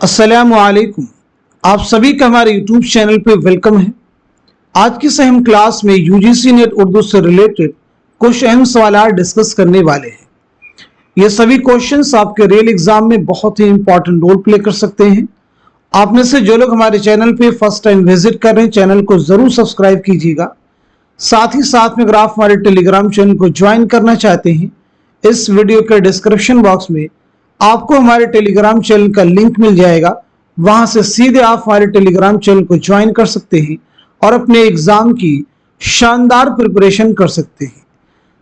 अस्सलामु अलैकुम। आप सभी का हमारे यूट्यूब चैनल पे वेलकम है। आज की से हम क्लास में यूजीसी नेट उर्दू से रिलेटेड कुछ अहम सवाल डिस्कस करने वाले हैं। ये सभी क्वेश्चंस आपके रियल एग्जाम में बहुत ही इंपॉर्टेंट रोल प्ले कर सकते हैं। आप में से जो लोग हमारे चैनल पे फर्स्ट टाइम विजिट कर रहे हैं, चैनल को जरूर सब्सक्राइब कीजिएगा। साथ ही साथ में अगर आप हमारे टेलीग्राम चैनल को ज्वाइन करना चाहते हैं, इस वीडियो के डिस्क्रिप्शन बॉक्स में आपको हमारे टेलीग्राम चैनल का लिंक मिल जाएगा। वहां से सीधे आप हमारे टेलीग्राम चैनल को ज्वाइन कर सकते हैं और अपने एग्जाम की शानदार प्रिपरेशन कर सकते हैं।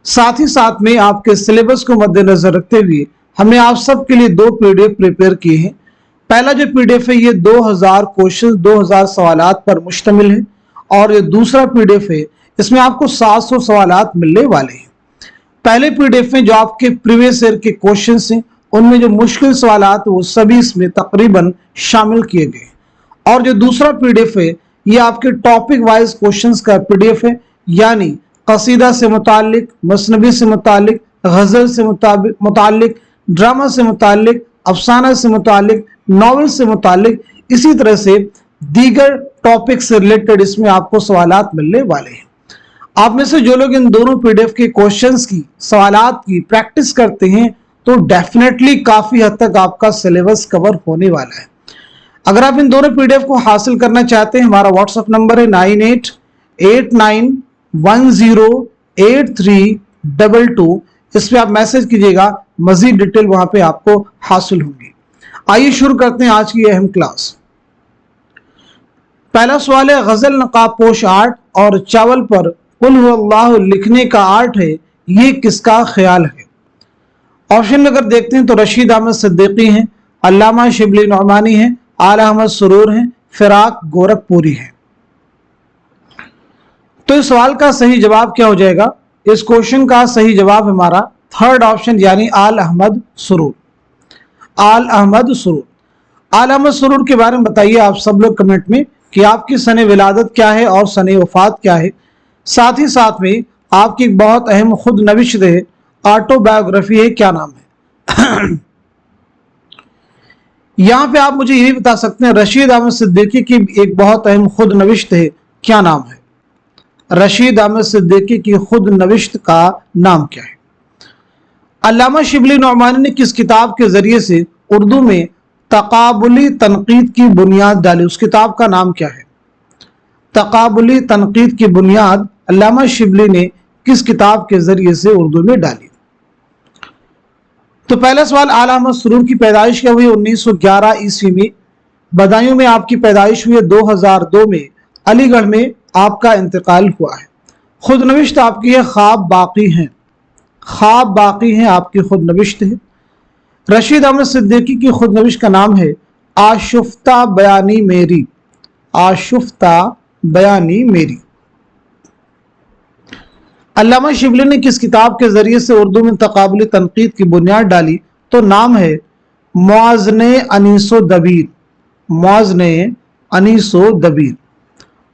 साथ ही साथ में आपके सिलेबस को मद्देनजर रखते हुए हमने आप सबके लिए 2 पीडीएफ प्रिपेयर किए हैं। पहला जो पीडीएफ है ये 2000 क्वेश्चन 2000 सवालात पर मुश्तमिल है और ये दूसरा पीडीएफ है, इसमें आपको 700 सवालात मिलने वाले हैं। पहले पीडीएफ में जो आपके प्रीवियस ईयर के क्वेश्चंस हैं, उनमें जो मुश्किल सवालात वो सभी इसमें तकरीबन शामिल किए गए, और जो दूसरा पीडीएफ है ये आपके टॉपिक वाइज क्वेश्चंस का पीडीएफ है, यानी कसीदा से मुतालिक, मसनवी से मुतालिक, गजल से मुतालिक, ड्रामा से मुतालिक, अफसाना से मुतालिक, नॉवल से मुतालिक, इसी तरह से दीगर टॉपिक से रिलेटेड इसमें आपको सवालात मिलने वाले हैं। आप में से जो लोग इन दोनों पीडीएफ के क्वेश्चंस की, सवालात की प्रैक्टिस करते हैं तो डेफिनेटली काफी हद तक आपका सिलेबस कवर होने वाला है। अगर आप इन दोनों पीडीएफ को हासिल करना चाहते हैं, हमारा व्हाट्सएप नंबर है 9889108322। इस पे आप मैसेज कीजिएगा, मजीद डिटेल वहां पे आपको हासिल होंगी। आइए शुरू करते हैं आज की अहम क्लास। पहला सवाल है, गजल नकाब पोश आर्ट और चावल पर कुल हुवल्लाहु लिखने का आर्ट है, ये किसका ख्याल है? ऑप्शन में अगर देखते हैं तो रशीद अहमद सिद्दीकी हैं, अल्लामा शिबली नौमानी हैं, आला अहमद सुरूर हैं, फिराक गोरखपुरी हैं। तो इस सवाल का सही जवाब क्या हो जाएगा? इस क्वेश्चन का सही जवाब हमारा थर्ड ऑप्शन यानी आल अहमद सुरूर। आल अहमद सुरूर। आल अहमद सुरूर के बारे में बताइए आप सब लोग कमेंट में कि आपकी सने विलादत क्या है और सने वफात क्या है। साथ ही साथ में आपकी एक बहुत अहम खुद नविश्त है, ऑटोबायोग्राफी है, क्या नाम है? यहां पे आप मुझे ये भी बता सकते हैं, रशीद अहमद सिद्दीकी की एक बहुत अहम खुद नविश्त है, क्या नाम है? रशीद अहमद सिद्दीकी की खुद नविश्त का नाम क्या है? अल्लामा शिबली नौमानी ने किस किताब के जरिए से उर्दू में तकाबुली तनकीद की बुनियाद डाली? उस किताब का नाम क्या है? तकाबुली तनकीद की बुनियाद अल्लामा शिबली ने किस किताब के जरिए से उर्दू में डाली? तो पहला सवाल, आला अहमद सुरूर की पैदाइश क्या हुई? 1911 ईस्वी में। बदायूं में आपकी पैदाइश हुई है। 2002 में अलीगढ़ में आपका इंतकाल हुआ है। खुद नविश्त आपकी है ख्वाब बाकी हैं। ख्वाब बाकी हैं आपकी खुद नविश्त है। रशीद अहमद सिद्दीकी की खुद नविश्त का नाम है आशुफ्ता बयानी मेरी। आशुफ्ता बयानी मेरी। अल्लामा शिबली ने किस किताब के जरिए से उर्दू में तकाबुली तनकीद की बुनियाद डाली? तो नाम है मुआज़ने अनीसो दबीर। मुआज़ने अनीसो दबीर।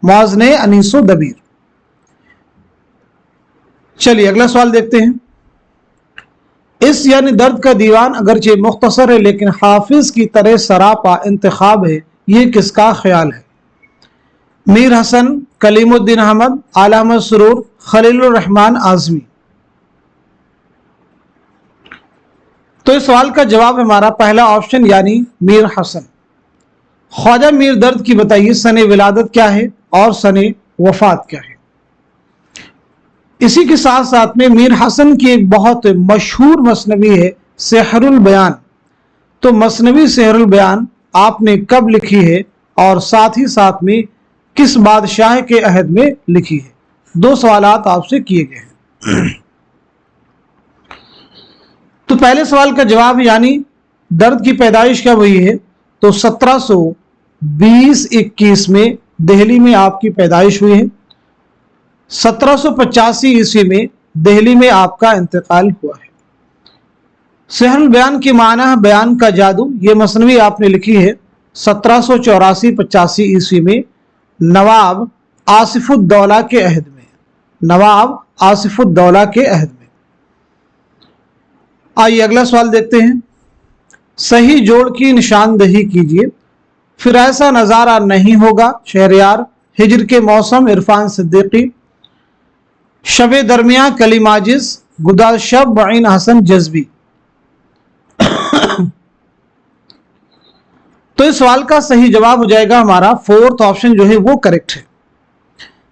मुआज़ने अनीसो दबीर। चलिए अगला सवाल देखते हैं। इस यानी दर्द का दीवान अगरचे मुख्तसर है लेकिन हाफिज की तरह सरापा इंतखाब है, ये किसका ख्याल है? मीर हसन, कलीमुद्दीन अहमद, आला अहमद सुरूर, खलीलुर रहमान आजमी। तो इस सवाल का जवाब हमारा पहला ऑप्शन यानी मीर हसन। ख्वाजा मीर दर्द की बताइए सने विलादत क्या है और सने वफात क्या है? इसी के साथ साथ में मीर हसन की एक बहुत मशहूर मसनवी है सेहरुल बयान। तो मसनवी सेहरुल बयान आपने कब लिखी है और साथ ही साथ में किस बादशाह के अहद में लिखी है? 2 सवालात आपसे किए गए हैं। तो पहले सवाल का जवाब यानी दर्द की पैदाइश कब हुई है? तो 1720-21 में दिल्ली में आपकी पैदाइश हुई है। 1785 ईस्वी में दिल्ली में आपका इंतकाल हुआ है। सेहरुल बयान की माना है बयान का जादू। ये मसनवी आपने लिखी है 1784-85 ईस्वी में नवाब आसिफुद्दौला के अहद में। नवाब आसिफुद्दौला के अहद में। आइए अगला सवाल देखते हैं। सही जोड़ की निशानदही कीजिए। फिर ऐसा नज़ारा नहीं होगा शहरयार, हिजर के मौसम इरफान सिद्दीकी, शब दरमियाँ कलीम आजिज गुदा शब मुइन हसन जज्बी। तो इस सवाल का सही जवाब हो जाएगा हमारा फोर्थ ऑप्शन जो है वो करेक्ट है।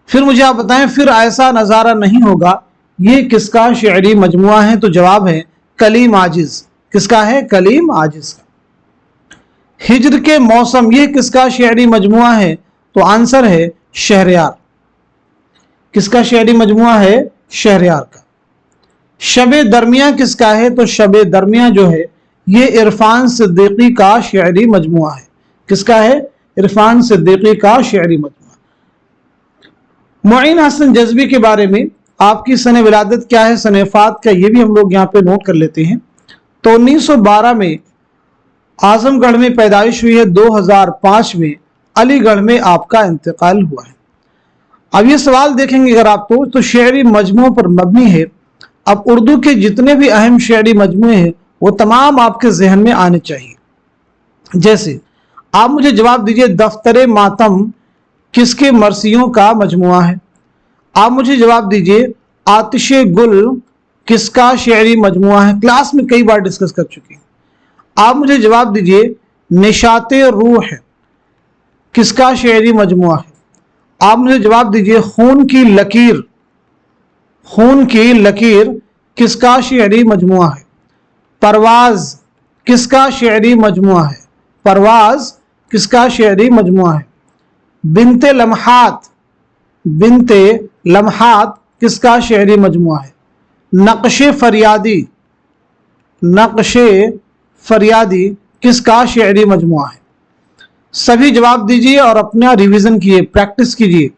फिर मुझे आप बताएं, फिर ऐसा नज़ारा नहीं होगा ये किसका शेरी मजमुआ है? तो जवाब है कलीम आजिज। किसका है? कलीम आजिज का। हिजर के मौसम ये किसका शेरी मजमुआ है? तो आंसर है शहरयार। किसका शेरी मजमुआ है? शहरयार का। शब दरमियाँ किसका है? तो शब दरमियाँ जो है ये इरफान सिद्दीकी का शेरी मजमुआ है। किसका है? इरफान सिद्दीकी का शेरी मजमुआ। मुइन हसन जज्बी के बारे में आपकी सने विलादत क्या है, सने वफात का, ये भी हम लोग यहाँ पे नोट कर लेते हैं। तो 1912 में आजमगढ़ में पैदाइश हुई है, 2005 में अलीगढ़ में आपका इंतकाल हुआ है। अब ये सवाल देखेंगे अगर आप तो शेरी मजमुओं पर मबनी है। अब उर्दू के जितने भी अहम शेरी मजमुए हैं वो तमाम आपके जहन में आने चाहिए। जैसे आप मुझे जवाब दीजिए, दफ्तर मातम किसके मरसियों का मजमुआ है? आप मुझे जवाब दीजिए, आतिश गुल किसका शेरी मजमुआ है? क्लास में कई बार डिस्कस कर चुके हैं। आप मुझे जवाब दीजिए, निशाते रूह किसका शेरी मजमुआ है? आप मुझे जवाब दीजिए, खून की लकीर, खून की लकीर किसका शेरी मजमुआ है? परवाज किसका शेरी मजमुआ है? परवाज किसका शेरी मजमुआ है? बिनते लम्हात, बिनते लम्हात किसका शेरी मजमुआ है? नक्शे फरियादी, नक्शे फरियादी किसका शेरी मजमुआ है? सभी जवाब दीजिए और अपना रिवीजन कीजिए, प्रैक्टिस कीजिए।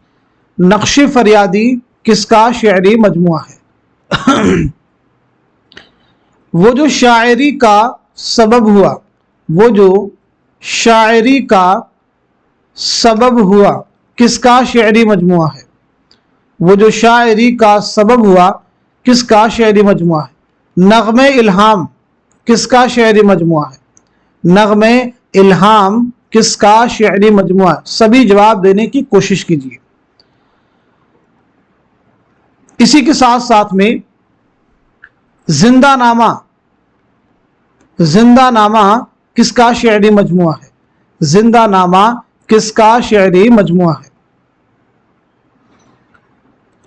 नक्शे फरियादी किसका शेरी मजमुआ है? वो जो शायरी का सबब हुआ, वो जो शायरी का सबब हुआ किसका शेरी मजमुआ है? वो जो शायरी का सबब हुआ किसका शेरी मजमुआ है? नग़्मे इल्हाम किसका शेरी मजमुआ है? नग़्मे इल्हाम किसका शेरी मजमुआ है? सभी जवाब देने की कोशिश कीजिए। इसी के साथ साथ में जिंदा नामा, जिंदा नामा किसका शेरी मजमुआ है? जिंदा नामा किसका शेरी मजमुआ है?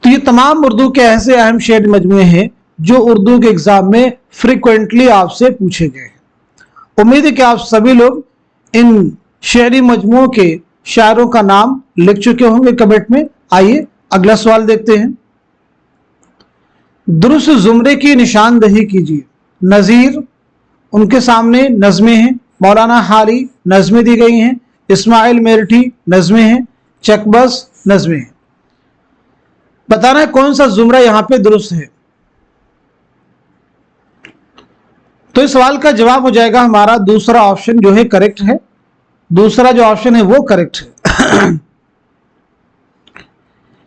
तो ये तमाम उर्दू के ऐसे अहम शेरी मजमुए हैं जो उर्दू के एग्जाम में फ्रिक्वेंटली आपसे पूछे गए हैं। उम्मीद है कि आप सभी लोग इन शेरी मजमुओं के शायरों का नाम लिख चुके होंगे कमेंट में। आइए अगला सवाल देखते हैं। दुरुस्त जुमरे की निशानदही कीजिए। नज़ीर, उनके सामने नज़में हैं। मौलाना हारी नज़में दी गई हैं। इस्माइल मेरठी नज़में हैं। चकबस नज़में हैं। बताना है कौन सा जुमरा यहां पे दुरुस्त है। तो इस सवाल का जवाब हो जाएगा हमारा दूसरा ऑप्शन जो है करेक्ट है। दूसरा जो ऑप्शन है वो करेक्ट है।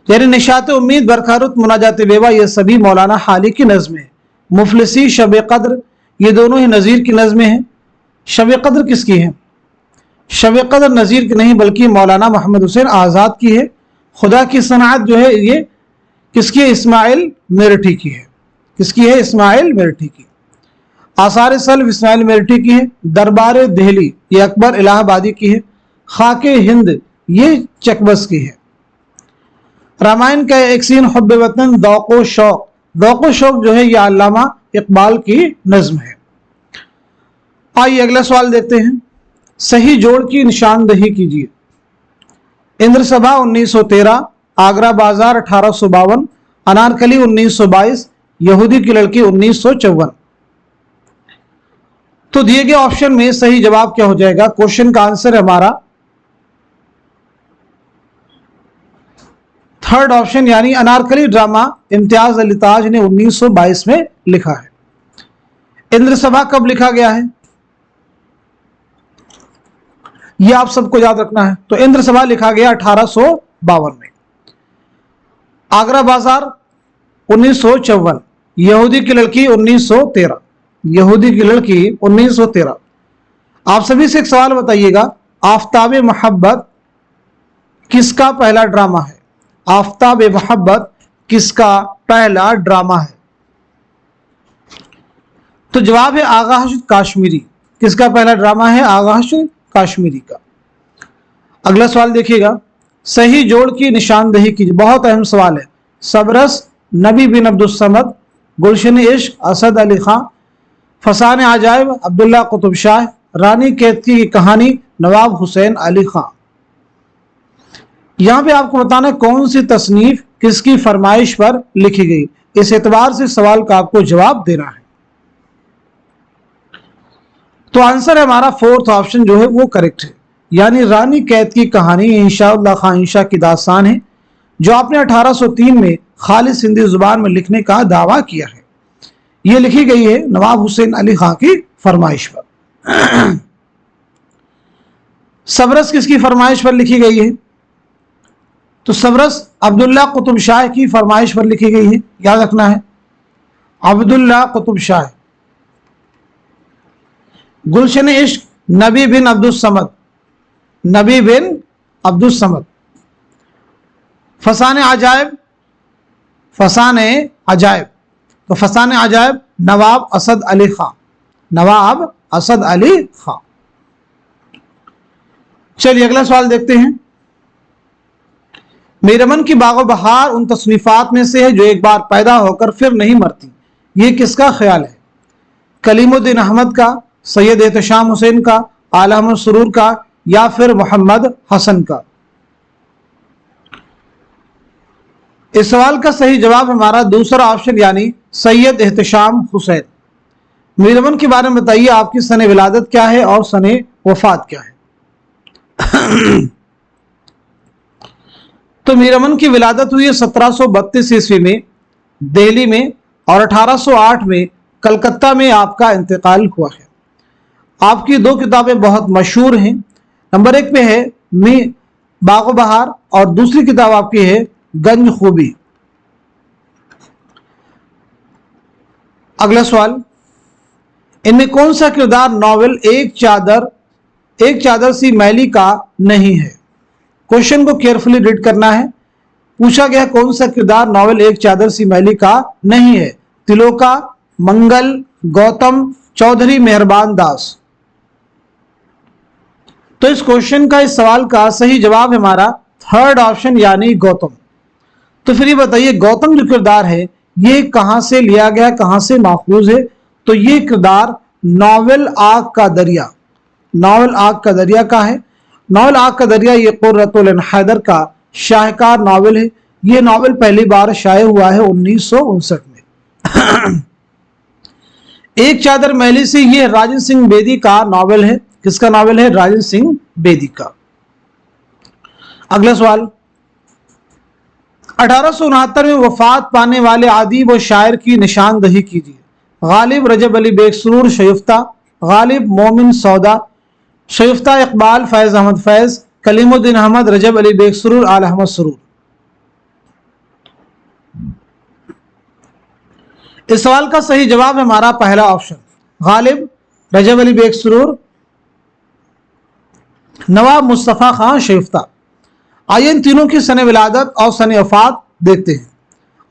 यानी निशात उम्मीद, बरखारुत, मुनाजात बेवा ये सभी मौलाना हाली की नज़में हैं। मुफलिसी, शब कद्र ये दोनों ही नज़ीर की नज़में हैं। शब कद्र किसकी है? शब कद्र नज़ीर की नहीं बल्कि मौलाना मोहम्मद हुसैन आज़ाद की है। खुदा की सनात जो है ये किसकी है? इस्माइल मेरठी की है। किसकी है? इस्माइल मेरठी की। आसार सल्फ इस्माइल मेरठी की है। दरबार दिल्ली ये अकबर इलाहाबादी की है। खाके हिंद ये चकबस की है। रामायण का एक सीन हुब्ब वतन दौको शौक, दौको शौक जो है ये अल्लामा इकबाल की नज्म है। आइए अगला सवाल देखते हैं। सही जोड़ की निशानदही कीजिए। इंद्र सभा 1913, आगरा बाजार 1852, अनारकली 1922, यहूदी की लड़की 1954। तो दिए गए ऑप्शन में सही जवाब क्या हो जाएगा? क्वेश्चन का आंसर है हमारा थर्ड ऑप्शन यानी अनारकली ड्रामा इम्तियाज अली ताज ने 1922 में लिखा है। इंद्र सभा कब लिखा गया है यह आप सबको याद रखना है। तो इंद्र सभा लिखा गया 1852 में। आगरा बाजार 1954, यहूदी की लड़की 1913, यहूदी की लड़की 1913। आप सभी से एक सवाल बताइएगा, आफ्ताब मोहब्बत किसका पहला ड्रामा है? आफ्ताब मोहब्बत किसका पहला ड्रामा है? तो जवाब है आगा हशर काश्मीरी। किसका पहला ड्रामा है? आगा हशर काश्मीरी का। अगला सवाल देखिएगा, सही जोड़ की निशानदेही कीजिए। बहुत अहम सवाल है। सबरस नबी बिन अब्दुल समद, गुलशन इश्क असद अली खां, फसान अजायब अब्दुल्ला कुतुब शाह, रानी केतकी की कहानी नवाब हुसैन अली खां। यहां पे आपको बताना है कौन सी तसनीफ किसकी फरमाइश पर लिखी गई। इस एतबार से सवाल का आपको जवाब देना है। तो आंसर है हमारा फोर्थ ऑप्शन जो है वो करेक्ट है, यानी रानी कैद की कहानी इंशाअल्लाह खां इंशा की दास्तान है, जो आपने 1803 में खालिस हिंदी जुबान में लिखने का दावा किया है। यह लिखी गई है नवाब हुसैन अली खां की फरमाइश पर। सबरस किसकी फरमाइश पर लिखी गई है? तो सबरस अब्दुल्ला कुतुब शाह की फरमाइश पर लिखी गई है, याद रखना है, अब्दुल्ला कुतुब शाह। गुलशन इश्क नबी बिन अब्दुल समद, नबी बिन अब्दुल समद। फसान अजायब, फसान अजायब, तो फसान अजायब नवाब असद अली खां, नवाब असद अली खां। चलिए अगला सवाल देखते हैं। मीरमन की बागो बहार उन तसनीफात में से है जो एक बार पैदा होकर फिर नहीं मरती। ये किसका ख्याल है? कलीमुद्दीन अहमद का, सैयद एहतशाम हुसैन का, आला अहमद सुरूर का, या फिर मोहम्मद हसन का? इस सवाल का सही जवाब हमारा दूसरा ऑप्शन यानी सैयद एहतशाम हुसैन। मीरमन के बारे में बताइए, आपकी सने विलादत क्या है और सने वफात क्या है? तो मीरमन की विलादत हुई है 1732 ईस्वी में दिल्ली में, और 1808 में कलकत्ता में आपका इंतकाल हुआ है। आपकी दो किताबें बहुत मशहूर हैं। नंबर 1 पे है मी बागो बहार और दूसरी किताब आपकी है गंज खूबी। अगला सवाल, इनमें कौन सा किरदार नॉवेल एक चादर सी मैली का नहीं है? क्वेश्चन को केयरफुली रीड करना है। पूछा गया कौन सा किरदार नॉवेल एक चादर सी मैली का नहीं है? तिलोका, मंगल, गौतम, चौधरी मेहरबान दास। तो इस क्वेश्चन का, इस सवाल का सही जवाब हमारा थर्ड ऑप्शन यानी गौतम। तो फिर ये बताइए गौतम जो किरदार है ये कहां से लिया गया, कहां से माखूज है? तो ये किरदार नॉवेल आग का दरिया, नॉवेल आग का दरिया का है। नॉवेल आग का दरिया ये कुर्रतुल ऐन हैदर का शाहकार नॉवेल है। ये नॉवेल पहली बार शाये हुआ है 1959 में। एक चादर मैली से ये राजन सिंह बेदी का नॉवेल है। किसका नॉवेल है? राजन सिंह बेदी का। अगला सवाल, 1869 में वफात पाने वाले अदीब और शायर की निशानदही कीजिए। गालिब रजब अली बेग सुरूर शयुफ्ता, गालिब मोमिन सौदा, शयुफ्ता इकबाल फैज अहमद फैज, कलीमुद्दीन अहमद रजब अली बेग सुरूर आल अहमद सुरूर। इस सवाल का सही जवाब है हमारा पहला ऑप्शन, गालिब रजब अली बेग सुरूर, नवाब मुस्तफ़ा खां शयुफ्ता। आइए इन तीनों की सने विलादत और सने वफात देखते हैं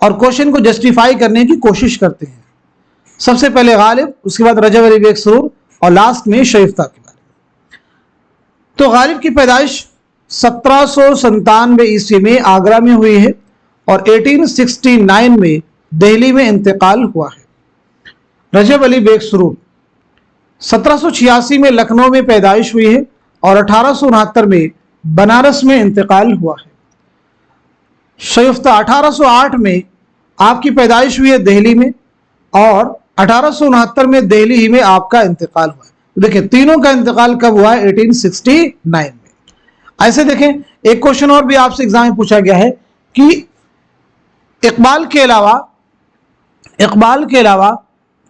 और क्वेश्चन को जस्टिफाई करने की कोशिश करते हैं। सबसे पहले गालिब, उसके बाद रजब अली बेग सुरूर और लास्ट में शयुफ्ता के बारे में। तो गालिब की पैदाइश 1797 ईस्वी में आगरा में हुई है और 1869 में दिल्ली में इंतकाल हुआ है। रजब अली बेग सुरूर 1786 में लखनऊ में पैदाइश हुई है और 1869 में बनारस में इंतकाल हुआ है। शयुफ्ता 1808 में आपकी पैदाइश हुई है दिल्ली में और 1869 में दिल्ली ही में आपका इंतकाल हुआ है। देखिए तीनों का इंतकाल कब हुआ है? 1869 में। ऐसे देखें एक क्वेश्चन और भी आपसे एग्जाम में पूछा गया है कि इकबाल के अलावा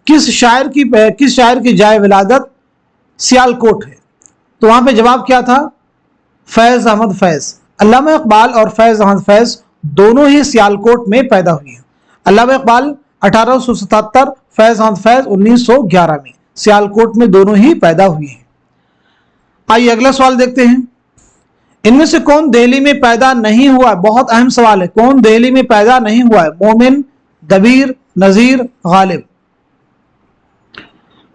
किस शायर की जाए विलादत सियालकोट है? तो वहां पे जवाब क्या था? फैज अहमद फैज। अल्लामा इकबाल और फैज अहमद फैज दोनों ही सियालकोट में पैदा हुए हैं। अल्लामा इकबाल 1877, फैज अहमद फैज 1911 में सियालकोट में दोनों ही पैदा हुए हैं। आइए अगला सवाल देखते हैं। इनमें से कौन दिल्ली में पैदा नहीं हुआ? बहुत अहम सवाल है। कौन दिल्ली में पैदा नहीं हुआ है? मोमिन, दबीर, नजीर, गालिब।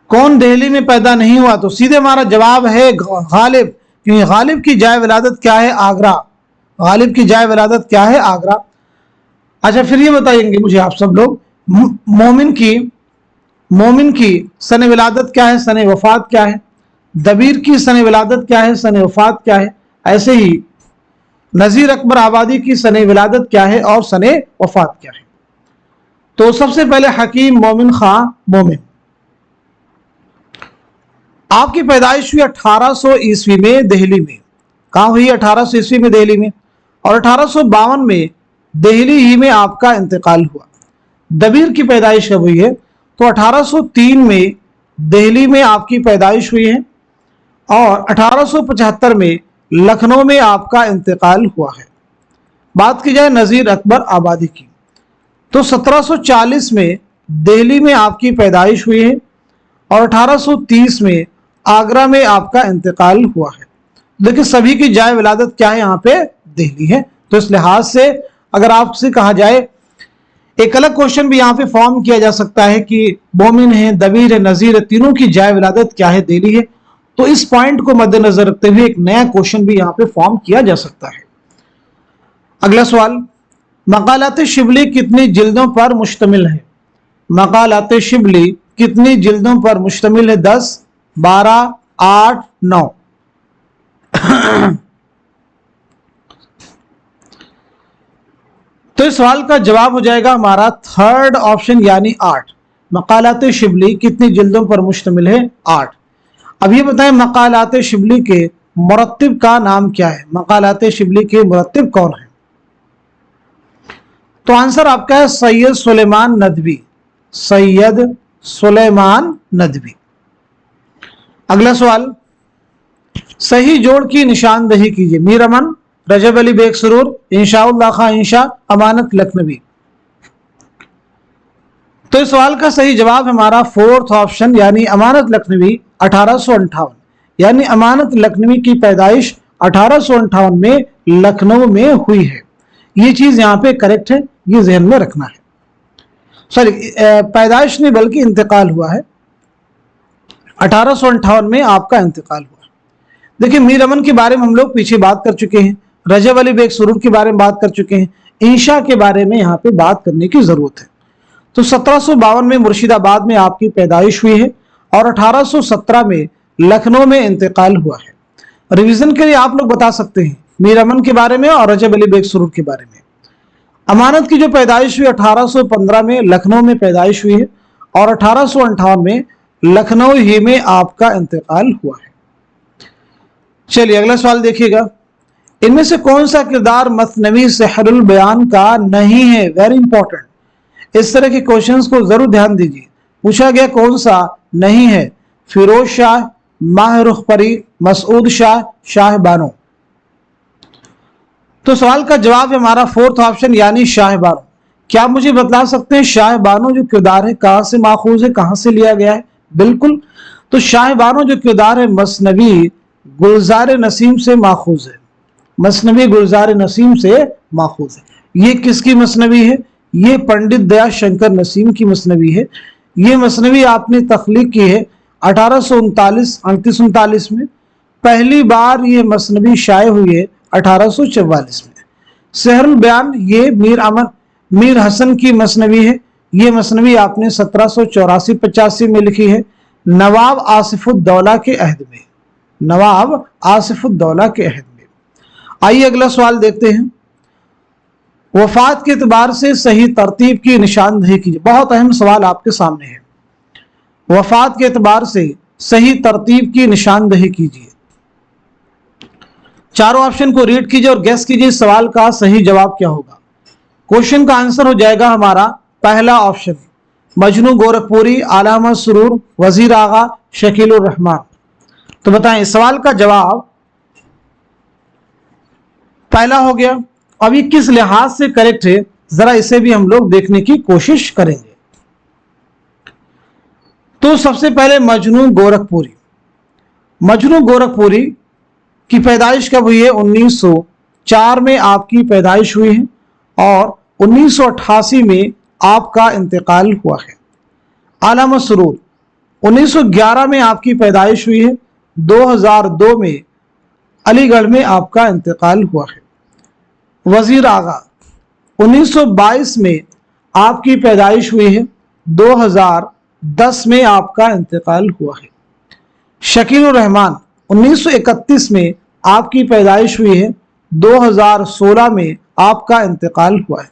कौन दिल्ली में पैदा नहीं हुआ? तो सीधे हमारा जवाब है गालिब, क्योंकि गालिब की जाए विलादत क्या है? आगरा। गालिब की जाए विलादत क्या है? आगरा। अच्छा, फिर ये बताएंगे मुझे आप सब लोग, मोमिन की सन विलादत क्या है? सन वफात क्या है? दबीर की सन विलादत क्या है? सन वफात क्या है? ऐसे ही नजीर अकबर आबादी की सन विलादत क्या है और सन वफात क्या है? तो सबसे पहले हकीम मोमिन खां मोमिन, आपकी पैदाइश हुई 1800 ईस्वी में दिल्ली में। कहाँ हुई? 1800 ईस्वी में दिल्ली में। और 1852 में दिल्ली ही में आपका इंतकाल हुआ। दबीर की पैदाइश कब हुई है? तो 1803 में दिल्ली में आपकी पैदाइश हुई है और 1875 में लखनऊ में आपका इंतकाल हुआ है। बात की जाए नजीर अकबर आबादी की, तो 1740 में दिल्ली में आपकी पैदाइश हुई है और 1830 में आगरा में आपका इंतकाल हुआ है। लेकिन सभी की जाए विलादत क्या है? यहाँ पे दिल्ली है। तो इस लिहाज से अगर आपसे कहा जाए, एक अलग क्वेश्चन भी यहाँ पे फॉर्म किया जा सकता है कि मोमिन है, दबीर है, नजीर है, तीनों की जाए विलादत क्या है? दिल्ली है। तो इस पॉइंट को मद्देनजर रखते हुए एक नया क्वेश्चन भी यहाँ पे फॉर्म किया जा सकता है। अगला सवाल, मकालात शिबली कितनी जिल्दों पर मुश्तमिल है? मकालात शिबली कितनी जिल्दों पर मुश्तमिल है? 10, 12, 8, 9। तो इस सवाल का जवाब हो जाएगा हमारा थर्ड ऑप्शन यानी 8। मकालात शिबली कितनी जिल्दों पर मुश्तमिल है? 8। अब ये बताएं मकालात शिबली के मुरत्तिब का नाम क्या है? मकालात शिबली के मुरत्तिब कौन है? तो आंसर आपका है सैयद सुलेमान नदवी। सैयद सुलेमान नदवी। अगला सवाल, सही जोड़ की निशानदही कीजिए। मीर अमन, रजब अली बेग सुरूर, इंशाउल्लाह खां इंशा, अमानत लखनवी। तो इस सवाल का सही जवाब हमारा फोर्थ ऑप्शन यानी अमानत लखनवी 1858। यानी अमानत लखनवी की पैदाइश 1858 में लखनऊ में हुई है। ये चीज यहाँ पे करेक्ट है, ये जहन में रखना है। सॉरी, पैदाइश नहीं बल्कि इंतकाल हुआ है, 1858 में आपका इंतकाल हुआ। देखिए, मीर अमन के बारे में हम लोग पीछे बात कर चुके हैं, रजब अली बेग सुरूर के बारे में बात कर चुके हैं, इंशा के बारे में यहाँ पे बात करने की जरूरत है। तो 1752 में मुर्शिदाबाद में आपकी पैदाइश हुई है और 1817 में लखनऊ में इंतकाल हुआ है। रिवीजन के लिए आप लोग बता सकते हैं मीर अमन के बारे में और रजब अली बेग सुरूर के बारे में। अमानत की जो पैदाइश हुई 1815 में लखनऊ में पैदाइश हुई है और 1858 में लखनऊ ही में आपका इंतकाल हुआ है। चलिए अगला सवाल देखिएगा, इनमें से कौन सा किरदार मसनवी सेहरुल बयान का नहीं है? वेरी इंपॉर्टेंट, इस तरह के क्वेश्चंस को जरूर ध्यान दीजिए। पूछा गया कौन सा नहीं है? फिरोज शाह, माह रुख परी, मसूद शाह, शाह बानो। तो सवाल का जवाब है हमारा फोर्थ ऑप्शन यानी शाह बानो। क्या मुझे बतला सकते हैं शाह बानो जो किरदार है कहां से माखूज है, कहां से लिया गया है? बिल्कुल, तो शाह बानो जो किरदार है मसनवी गुलजार नसीम से माखूज है। मसनवी गुलजार नसीम से माखूज है। ये किसकी मसनवी है? ये पंडित दया शंकर नसीम की मसनवी है। ये मसनवी आपने तख्लीक की है 1839 में। पहली बार ये मसनवी शाये हुई है 1844 में। सेहरुल बयान ये मीर हसन की मसनवी है। ये मसनवी आपने 1784-85 में लिखी है, नवाब आसिफुद्दौला के अहद में। नवाब आसिफुद्दौला के अहद में। आइए अगला सवाल देखते हैं, वफात के एतबार से सही तरतीब की निशानदही कीजिए। बहुत अहम सवाल आपके सामने है। वफात के एतबार से सही तरतीब की निशानदही कीजिए। चारों ऑप्शन को रीड कीजिए और गेस कीजिए सवाल का सही जवाब क्या होगा। क्वेश्चन का आंसर हो जाएगा हमारा पहला ऑप्शन, मजनू गोरखपुरी, आलामा सुरूर, वजीर आगा, शकीलुर रहमान। तो बताएं सवाल का जवाब पहला हो गया। अब ये किस लिहाज से करेक्ट है, जरा इसे भी हम लोग देखने की कोशिश करेंगे। तो सबसे पहले मजनू गोरखपुरी की पैदाइश कब हुई है? 1904 में आपकी पैदाइश हुई है और 1988 में आपका इंतकाल हुआ है। आला मसरूर 1911 में आपकी पैदाइश हुई है, 2002 में अलीगढ़ में आपका इंतकाल हुआ है। वजीर आगा 1922 में आपकी पैदाइश हुई है, 2010 में आपका इंतकाल हुआ है। शकील उर रहमान 1931 में आपकी पैदाइश हुई है, 2016 में आपका इंतकाल हुआ है।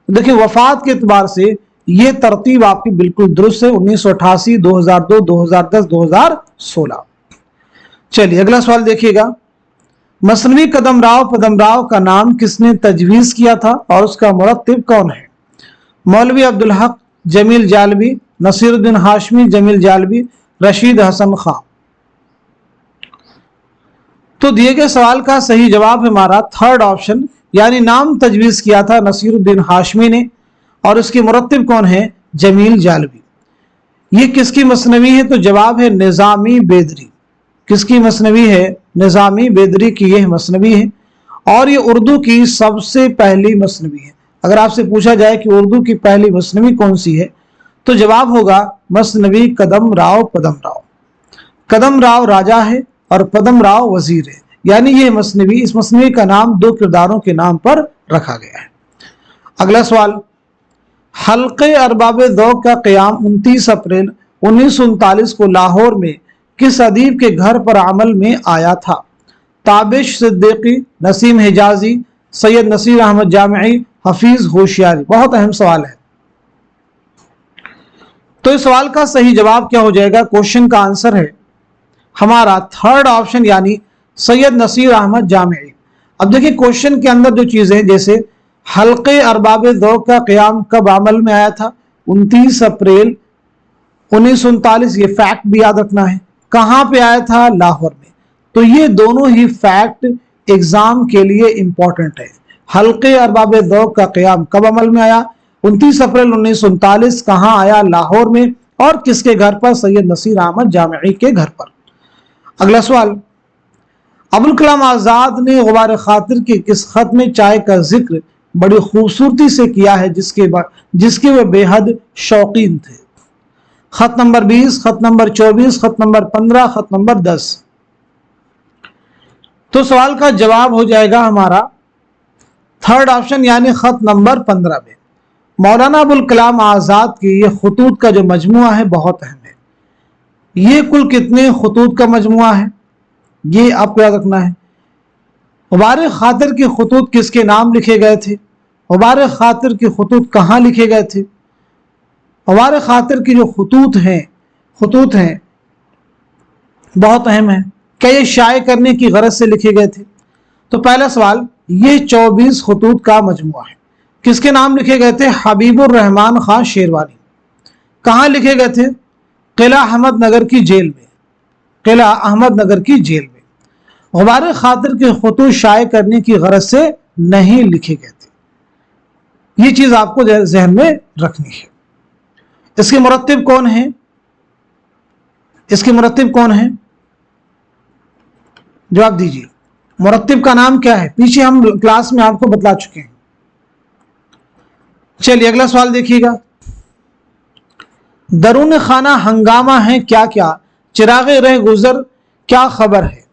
देखिए वफात के एतबार से ये तरतीब आपकी बिल्कुल दुरुस्त है, 1988, 2002, 2010, 2016। चलिए अगला सवाल देखिएगा। मसनवी कदमराव का नाम किसने तजवीज़ किया था और उसका मुरत्तिब कौन है? मौलवी अब्दुल हक, जमील जालवी, नसीरुद्दीन हाशमी, जमील जालवी, रशीद हसन खां। तो दिए गए सवाल का सही जवाब है हमारा थर्ड ऑप्शन, यानी नाम तजवीज़ किया था नसीरुद्दीन हाशमी ने और उसके मुरत्तिब कौन है? जमील जालवी। ये किसकी मसनवी है? तो जवाब है निज़ामी बेदरी। किसकी मसनवी है? निज़ामी बेदरी की यह मसनवी है और ये उर्दू की सबसे पहली मसनवी है। अगर आपसे पूछा जाए कि उर्दू की पहली मसनवी कौन सी है तो जवाब होगा मसनवी कदमराव। कदमराव राजा है और पदमराव वजीर है, यानी ये मसनवी, इस मसनवी का नाम दो किरदारों के नाम पर रखा गया है। अगला सवाल, हल्के अरबाब ज़ौक़ का क़याम 29 अप्रैल 1939 को लाहौर में किस अदीब के घर पर अमल में आया था? ताबिश सिद्दीकी, नसीम हिजाजी, सैयद नसीर अहमद जामिई, हफीज होशियारी। बहुत अहम सवाल है। तो इस सवाल का सही जवाब क्या हो जाएगा? क्वेश्चन का आंसर है हमारा थर्ड ऑप्शन, यानी सैयद नसीर अहमद जामिई। अब देखिए क्वेश्चन के अंदर जो चीजें, जैसे हल्के अरबाब ज़ौक़ का क़याम कब अमल में आया था? 29 अप्रैल 1939। ये फैक्ट भी याद रखना है। कहाँ पे आया था? लाहौर में। तो ये दोनों ही फैक्ट एग्जाम के लिए इंपॉर्टेंट है। हल्के अरबाब ज़ौक़ का क़याम कब अमल में आया? 29 अप्रैल 1939। कहाँ आया? लाहौर में। और किसके घर पर? सैयद नसीर अहमद जामिई के घर पर। अगला सवाल, अबुल कलाम आज़ाद ने गुबार खातिर के किस खत में चाय का जिक्र बड़ी खूबसूरती से किया है जिसके वे बेहद शौकीन थे? खत नंबर 20, खत नंबर 24, खत नंबर 15, खत नंबर 10। तो सवाल का जवाब हो जाएगा हमारा थर्ड ऑप्शन, यानी खत नंबर 15 में। मौलाना अबुल कलाम आज़ाद की ये खतूत का जो मजमुआ है बहुत अहम है। ये कुल कितने खतूत का मजमुआ है ये आपको याद रखना है। गुबार खातिर के खतूत किसके नाम लिखे गए थे? गुबार खातिर के खतूत कहाँ लिखे गए थे? गुबार खातिर की जो खतूत हैं बहुत अहम है। क्या ये शाये करने की गरज से लिखे गए थे? तो पहला सवाल, ये 24 खतूत का मजमुआ है। किसके नाम लिखे गए थे? हबीबुर रहमान खां शेरवानी। कहाँ लिखे गए थे? किला अहमदनगर की जेल में। किला अहमदनगर की जेल में। गुबार खातिर के खतूत शाये करने की गरज से नहीं लिखे गए थे। ये चीज आपको जहन में रखनी है। इसके मुरत्तिब कौन है? इसके मुरत्तिब कौन है? जवाब दीजिए। मुरत्तिब का नाम क्या है? पीछे हम क्लास में आपको बतला चुके हैं। चलिए अगला सवाल देखिएगा। दरून खाना हंगामा है क्या क्या? चिरागे रह गुजर क्या खबर है?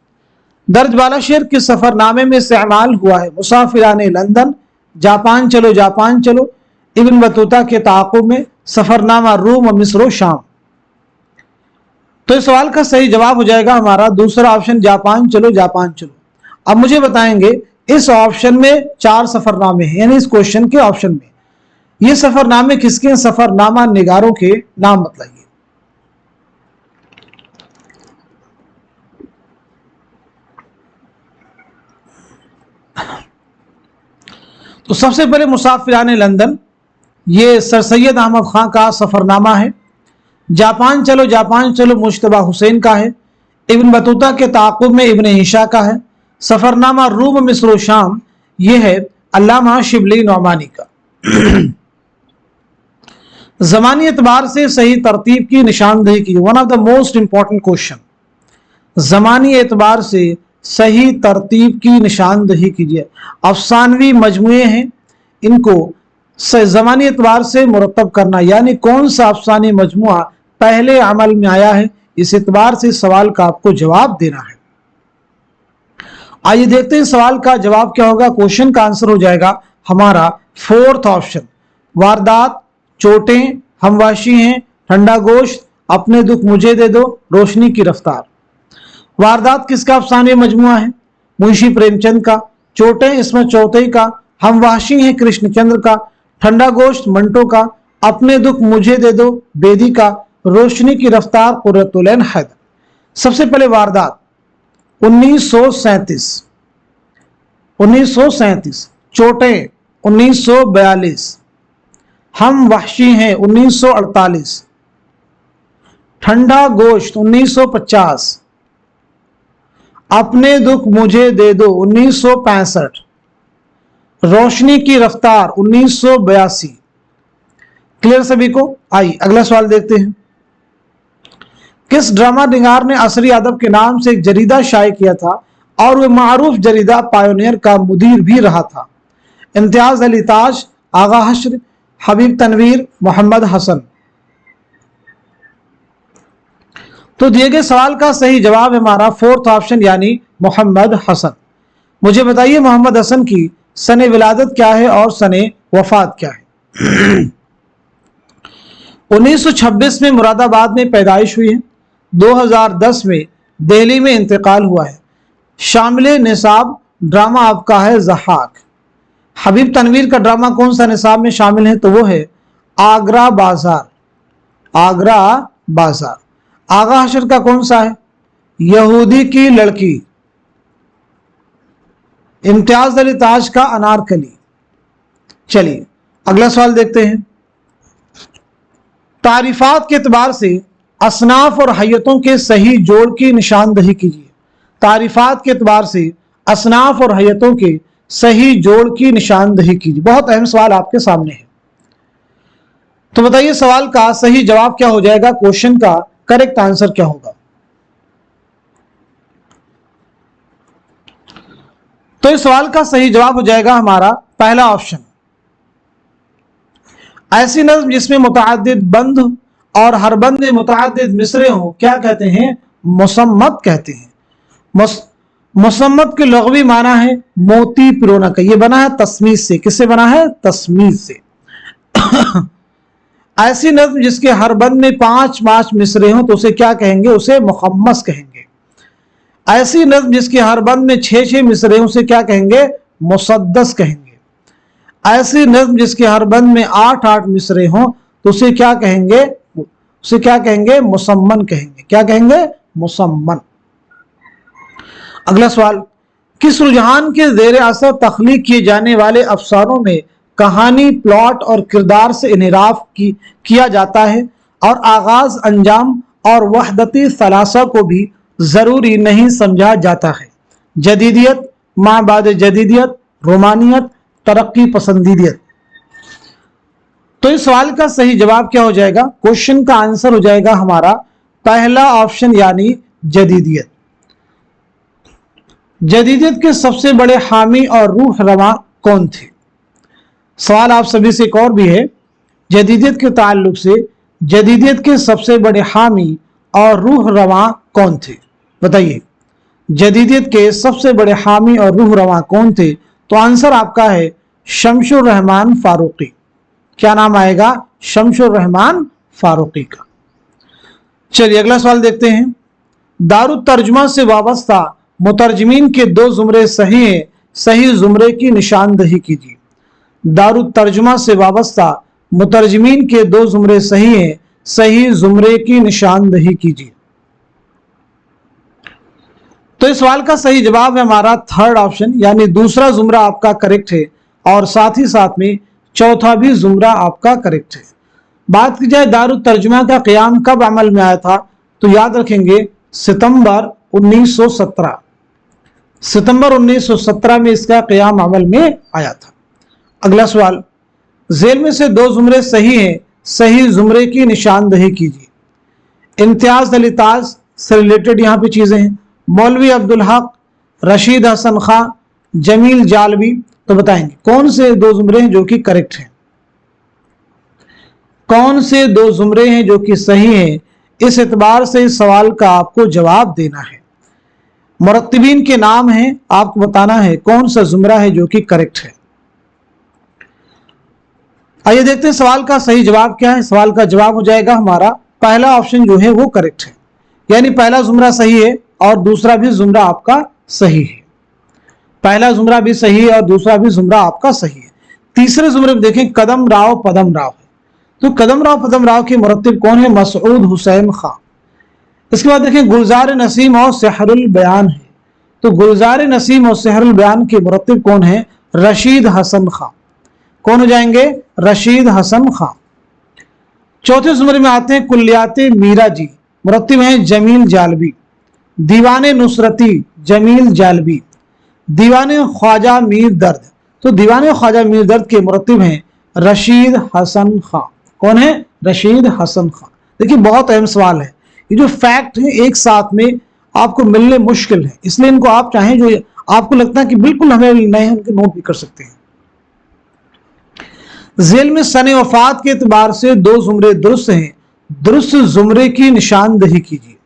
दर्ज वाला शेर किस सफरनामे में इस्तेमाल हुआ है? मुसाफिराने लंदन, जापान चलो जापान चलो, इब्न बतूता के ताक़ुब में, सफरनामा रूम और मिस्र शाम। तो इस सवाल का सही जवाब हो जाएगा हमारा दूसरा ऑप्शन, जापान चलो जापान चलो। अब मुझे बताएंगे इस ऑप्शन में 4 सफरनामे हैं, यानी इस क्वेश्चन के ऑप्शन में ये सफरनामे किसके? सफरनामा निगारों के नाम बताइए। तो सबसे पहले मुसाफिराने लंदन, ये सर सैयद अहमद खां का सफरनामा है। जापान चलो मुश्तबा हुसैन का है। इब्न बतूता के ताक़ुब में इब्न ईशा का है। सफरनामा रूम मिस्र शाम ये है अल्लामा शिबली नौमानी का। ज़मानी एतबार से सही तरतीब की निशानदेही की। One of the most important question, Zamani एतबार से सही तरतीब की निशानदही कीजिए। अफसानवी मजमुए हैं, इनको ज़मानी एतबार से मुरतब करना, यानी कौन सा अफसानी मजमुआ पहले अमल में आया है, इस एतबार से सवाल का आपको जवाब देना है। आइए देखते हैं सवाल का जवाब क्या होगा। क्वेश्चन का आंसर हो जाएगा हमारा फोर्थ ऑप्शन, वारदात, चोटें, हमवाशी हैं, ठंडा गोश्त, अपने दुख मुझे दे दो, रोशनी की रफ्तार। वारदात किसका अफसाने मजमुआ है? मुंशी प्रेमचंद का। चोटें इस्मत चौधरी का। हमवाशी हैं कृष्णचंद्र का। ठंडा गोश्त मंटो का। अपने दुख मुझे दे दो बेदी का। रोशनी की रफ्तार कुर्रतुल ऐन हैदर। सबसे पहले वारदात 1937, चोटें 1942, हम वहशी हैं 1948, ठंडा गोश्त 1950, अपने दुख मुझे दे दो 1965, रोशनी की रफ्तार 1982। क्लियर सभी को? आइए अगला सवाल देखते हैं। किस ड्रामा निगार ने असरी अदब के नाम से एक जरीदा शाये किया था और वह मारूफ जरीदा पायोनियर का मुदीर भी रहा था? इम्तियाज अली ताज, आगा हश्र, हबीब तनवीर, मोहम्मद हसन। तो दिए गए सवाल का सही जवाब है हमारा फोर्थ ऑप्शन, यानी मोहम्मद हसन। मुझे बताइए मोहम्मद हसन की सने विलादत क्या है और सने वफात क्या है? 1926 में मुरादाबाद में पैदाइश हुई है। 2010 में दिल्ली में इंतकाल हुआ है। शामिल निसाब ड्रामा आपका है ज़हाक। हबीब तनवीर का ड्रामा कौन सा निसाब में शामिल है? तो वो है आगरा बाजार। आगरा बाजार। आगा हशर का कौन सा है? यहूदी की लड़की। इम्तियाज अली ताज का अनारकली। चलिए अगला सवाल देखते हैं। तारीफात के एतबार से असनाफ और हैयतों के सही जोड़ की निशानदही कीजिए। तारीफात के एतबार से असनाफ और हैयतों के सही जोड़ की निशानदही कीजिए। बहुत अहम सवाल आपके सामने है। तो बताइए सवाल का सही जवाब क्या हो जाएगा? क्वेश्चन का करेक्ट आंसर क्या होगा? तो इस सवाल का सही जवाब हो जाएगा हमारा पहला ऑप्शन। ऐसी नज्म जिसमें मुतअद्दिद बंद और हर बंद में मुतअद्दिद मिसरे हो क्या कहते हैं? मुसम्मत कहते हैं। मुसम्मत के लग़वी माना है मोती पिरोना का। ये बना है तस्मीज से। किससे बना है? तस्मीज से। ऐसी नज्म जिसके हर बंद में 5 मिसरे हो तो उसे क्या कहेंगे? उसे मुखम्मस कहेंगे। ऐसी नज्म जिसके हर बंद में 6 मिसरे हो उसे क्या कहेंगे? मुसद्दस कहेंगे। ऐसी नज्म जिसके हर बंद में 8 मिसरे हो तो उसे क्या कहेंगे? उसे क्या कहेंगे? मुसम्मन कहेंगे। क्या कहेंगे? मुसम्मन। अगला सवाल, किस रुझान के ज़ेर असर तख्लीक किए जाने वाले अफसानों में कहानी, प्लॉट और किरदार से इनहिराफ किया जाता है और आगाज, अंजाम और वहदती सलासा को भी ज़रूरी नहीं समझा जाता है? जदीदियत, माबाद जदीदियत, रोमानियत, तरक्की पसंदीदियत। तो इस सवाल का सही जवाब क्या हो जाएगा? क्वेश्चन का आंसर हो जाएगा हमारा पहला ऑप्शन, यानी जदीदियत। जदीदियत के सबसे बड़े हामी और रूह रवा कौन थे? सवाल आप सभी से एक और भी है जदीदियत के ताल्लुक से। जदीदियत के सबसे बड़े हामी और रूह रवा कौन थे? बताइए, जदीदियत के सबसे बड़े हामी और रूह रवा कौन थे? तो आंसर आपका है शमशुर रहमान फारूकी। क्या नाम आएगा? शमशुर रहमान फारूकी का। चलिए अगला सवाल देखते हैं। दारुत तर्जुमा से वाबस्ता मुतरजमीन के 2 जुमरे सही हैं, सही जुमरे की निशानदही कीजिए। दारुत तर्जुमा से वाबस्ता मुतरजमीन के 2 जुमरे सही हैं, सही जुमरे की निशानदही कीजिए। तो इस सवाल का सही जवाब है हमारा थर्ड ऑप्शन, यानी दूसरा जुमरा आपका करेक्ट है और साथ ही साथ में चौथा भी जुमरा आपका करेक्ट है। बात की जाए दारुत तर्जुमा का क़याम कब अमल में आया था, तो याद रखेंगे सितंबर 1917। सितंबर 1917 में इसका क़याम अमल में आया था। अगला सवाल, ज़ेल में से 2 जुमरे सही हैं, सही जुमरे की निशानदही कीजिए। इम्तियाज अली ताज से रिलेटेड यहाँ पे चीजें हैं। मौलवी अब्दुल हक, रशीद हसन खां, जमील जालवी। तो बताएंगे कौन से दो जुमरे हैं जो कि करेक्ट हैं, कौन से दो जुमरे हैं जो कि सही हैं। इस एतबार से इस सवाल का आपको जवाब देना है। मुरत्तिबीन के नाम हैं, आपको बताना है कौन सा जुमरा है जो कि करेक्ट है। आइए देखते हैं सवाल का सही जवाब क्या है। सवाल का जवाब हो जाएगा हमारा पहला ऑप्शन जो है वो करेक्ट है, यानी पहला जुमरा सही है और दूसरा भी जुमरा आपका सही है। पहला जुमरा भी सही है और दूसरा भी जुमरा आपका सही है। तीसरे जुमरे में देखें कदम राव पदम राव है, तो कदम राव पदम राव के मुरत्तिब कौन है, मसऊद हुसैन खां। इसके बाद देखें गुलजार नसीम और सहरुल बयान है, तो गुलजार नसीम और सहरुल बयान के मुरत्तिब कौन है, रशीद हसन खां। कौन हो जाएंगे, रशीद हसन खां। चौथे जुमरे में आते हैं कुल्लियात मीरा जी, मुरत्तिब हैं जमील जालवी। दीवाने नुसरती जमील जालवी। दीवाने ख्वाजा मीर दर्द, तो दीवाने ख्वाजा मीर दर्द के मुरत्तिब हैं रशीद हसन खां। कौन है, रशीद हसन खां। देखिए बहुत अहम सवाल है, ये जो फैक्ट है एक साथ में आपको मिलने मुश्किल है, इसलिए इनको आप चाहें जो आपको लगता है कि बिल्कुल हमें नए हैं उनके नोट भी कर सकते हैं। जेल में सने वफात के एतबार से दो जुमरे दुरुस्त हैं, दुरुस्त जुमरे की निशानदही कीजिए।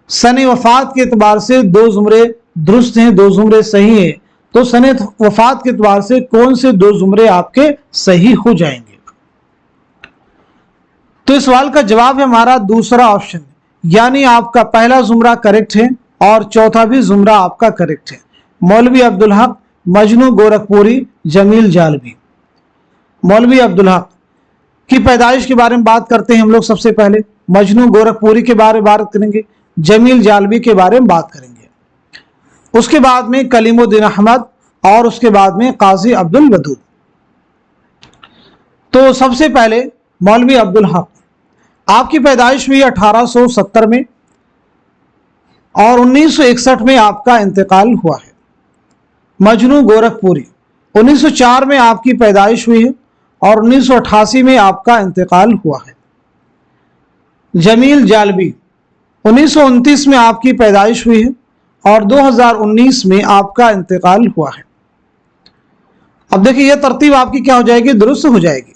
सने वफात के एतबार से दो जुमरे दुरुस्त हैं, दो जुमरे सही हैं, तो सने वफात के एतबार से कौन से दो जुमरे आपके सही हो जाएंगे। तो इस सवाल का जवाब है हमारा दूसरा ऑप्शन, यानी आपका पहला जुमरा करेक्ट है और चौथा भी जुमरा आपका करेक्ट है। मौलवी अब्दुल हक, मजनू गोरखपुरी, जमील जालवी। मौलवी अब्दुल हक की पैदाइश के बारे में बात करते हैं हम लोग सबसे पहले, मजनू गोरखपुरी के बारे में बात करेंगे, जमील जालवी के बारे में बात करेंगे, उसके बाद में कलीमुद्दीन अहमद और उसके बाद में काजी अब्दुल वदूद। तो सबसे पहले मौलवी अब्दुल हक, आपकी पैदाइश हुई 1870 में और 1961 में आपका इंतकाल हुआ है। मजनू गोरखपुरी 1904 में आपकी पैदाइश हुई है और 1988 में आपका इंतकाल हुआ है। जमील जालवी 1929 में आपकी पैदाइश हुई है और 2019 में आपका इंतकाल हुआ है। अब देखिए यह तरतीब आपकी क्या हो जाएगी, दुरुस्त हो जाएगी।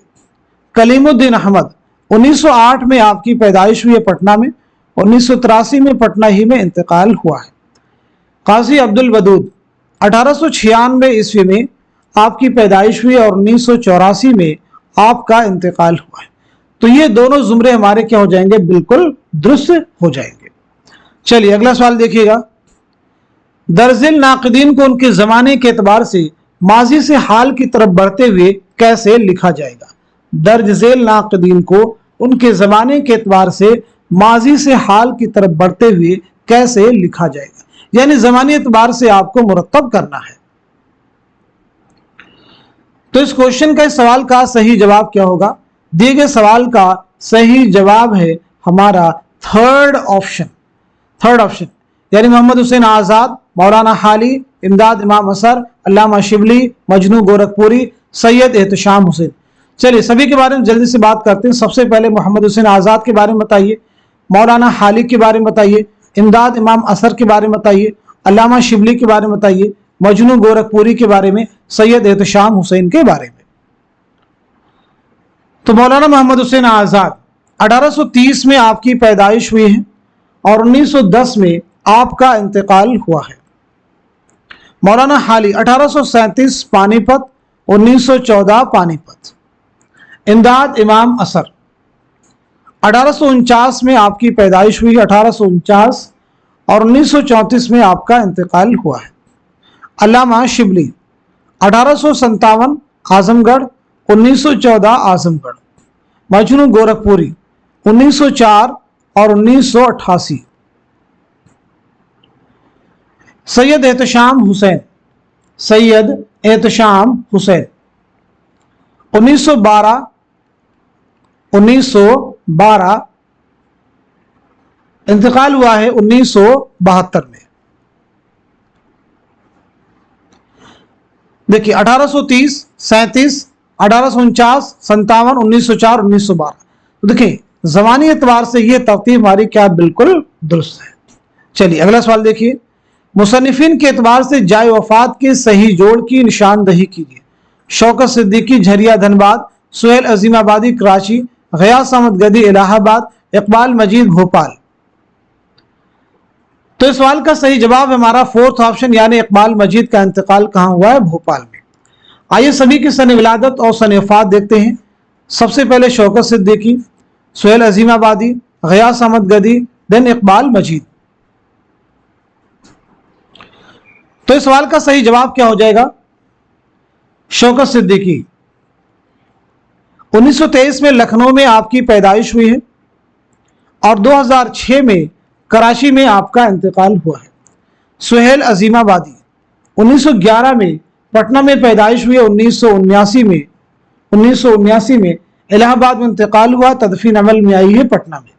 कलीमुद्दीन अहमद 1908 में आपकी पैदाइश हुई है पटना में, 1983 में पटना ही में इंतकाल हुआ है। काजी अब्दुल वदूद 1896 ईस्वी में आपकी पैदाइश हुई और 1984 में आपका इंतकाल हुआ है। तो ये दोनों जुमरे हमारे क्या हो जाएंगे, बिल्कुल दुरुस्त हो जाएंगे। चलिए अगला सवाल देखिएगा। दर्जिल नाक़दीन को उनके ज़माने के एतबार से माजी से हाल की तरफ बढ़ते हुए कैसे लिखा जाएगा। दर्ज झेल नाक़दीन को उनके ज़माने के एतबार से माजी से हाल की तरफ बढ़ते हुए कैसे लिखा जाएगा, यानी ज़मानी एतबार से आपको मुरत्तब करना है। तो इस क्वेश्चन का, इस सवाल का सही जवाब क्या होगा, दिए गए सवाल का सही जवाब है हमारा थर्ड ऑप्शन। थर्ड ऑप्शन यानी मोहम्मद हुसैन आज़ाद, मौलाना हाली, इमदाद इमाम असर, अल्लामा शिबली, मजनू गोरखपुरी, सैयद एहतशाम हुसैन। चलिए सभी के बारे में जल्दी से बात करते हैं। सबसे पहले मोहम्मद हुसैन आज़ाद के बारे में बताइए, मौलाना हाली के बारे में बताइए, इमदाद इमाम असर के बारे में बताइए, अल्लामा शिबली के बारे में बताइए, मजनू गोरखपुरी के बारे में, सैयद एहतशाम हुसैन के बारे में। तो मौलाना मोहम्मद हुसैन आज़ाद 1830 में आपकी पैदाइश हुई है और 1910 में आपका इंतकाल हुआ है। मौलाना हाली 1837 पानीपत, 1914 पानीपत। इमदाद इमाम असर 1849 में आपकी पैदाइश हुई, 1849 और 1934 में आपका इंतकाल हुआ है। अल्लामा शिबली 1857 आजमगढ़, 1914 आजमगढ़। मजनू गोरखपुरी 1904 और 1988। सैयद एहतशाम हुसैन, सैयद एहतशाम हुसैन 1912 इंतकाल हुआ है 1972 में। देखिए 1830, 37, 1849, 57, 1904, 1912। तो देखिए जमानी एतबार से ये तरतीब हमारी क्या बिल्कुल दुरुस्त है। चलिए अगला सवाल देखिए। मुसन्निफिन के एतबार से जाए वफात के सही जोड़ की निशानदही कीजिए। शौकत सिद्दीकी झरिया धनबाद, सुहेल अजीमाबादी कराची, गयास अहमद गदी इलाहाबाद, इकबाल मजीद भोपाल। तो इस सवाल का सही जवाब हमारा फोर्थ ऑप्शन यानी इकबाल मजीद का इंतकाल कहाँ हुआ है? भोपाल में। आइए सभी की सन विलादत और सन वफात देखते हैं। सबसे पहले शौकत सिद्दीकी, सुहेल अजीमाबादी, गयास अहमद गदी, देन इकबाल मजीद। तो इस सवाल का सही जवाब क्या हो जाएगा? शौकत सिद्दीकी। 1923 में लखनऊ में आपकी पैदाइश हुई है और 2006 में कराची में आपका इंतकाल हुआ है। सुहेल अजीमाबादी 1911 में पटना में पैदाइश हुई है। 1979 में इलाहाबाद में इंतकाल हुआ, तदफीन अमल में आई है पटना में।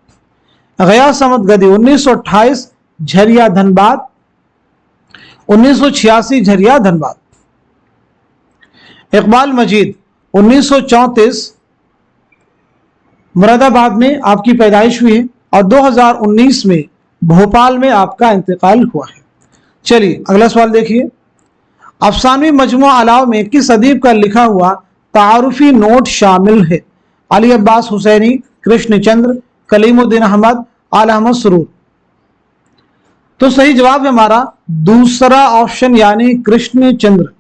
गयास अहमद गदी 1928 झरिया धनबाद, 1986 झरिया धनबाद। इकबाल मजीद 1934 मुरादाबाद में आपकी पैदाइश हुई है और 2019 में भोपाल में आपका इंतकाल हुआ है। चलिए अगला सवाल देखिए। अफसानवी मजमुआ अलाव में किस अदीब का लिखा हुआ तारुफी नोट शामिल है? अली अब्बास हुसैनी, कृष्ण चंद्र, कलीमुद्दीन अहमद, आल अहमद सुरूर। तो सही जवाब है हमारा दूसरा ऑप्शन यानी कृष्ण चंद्र।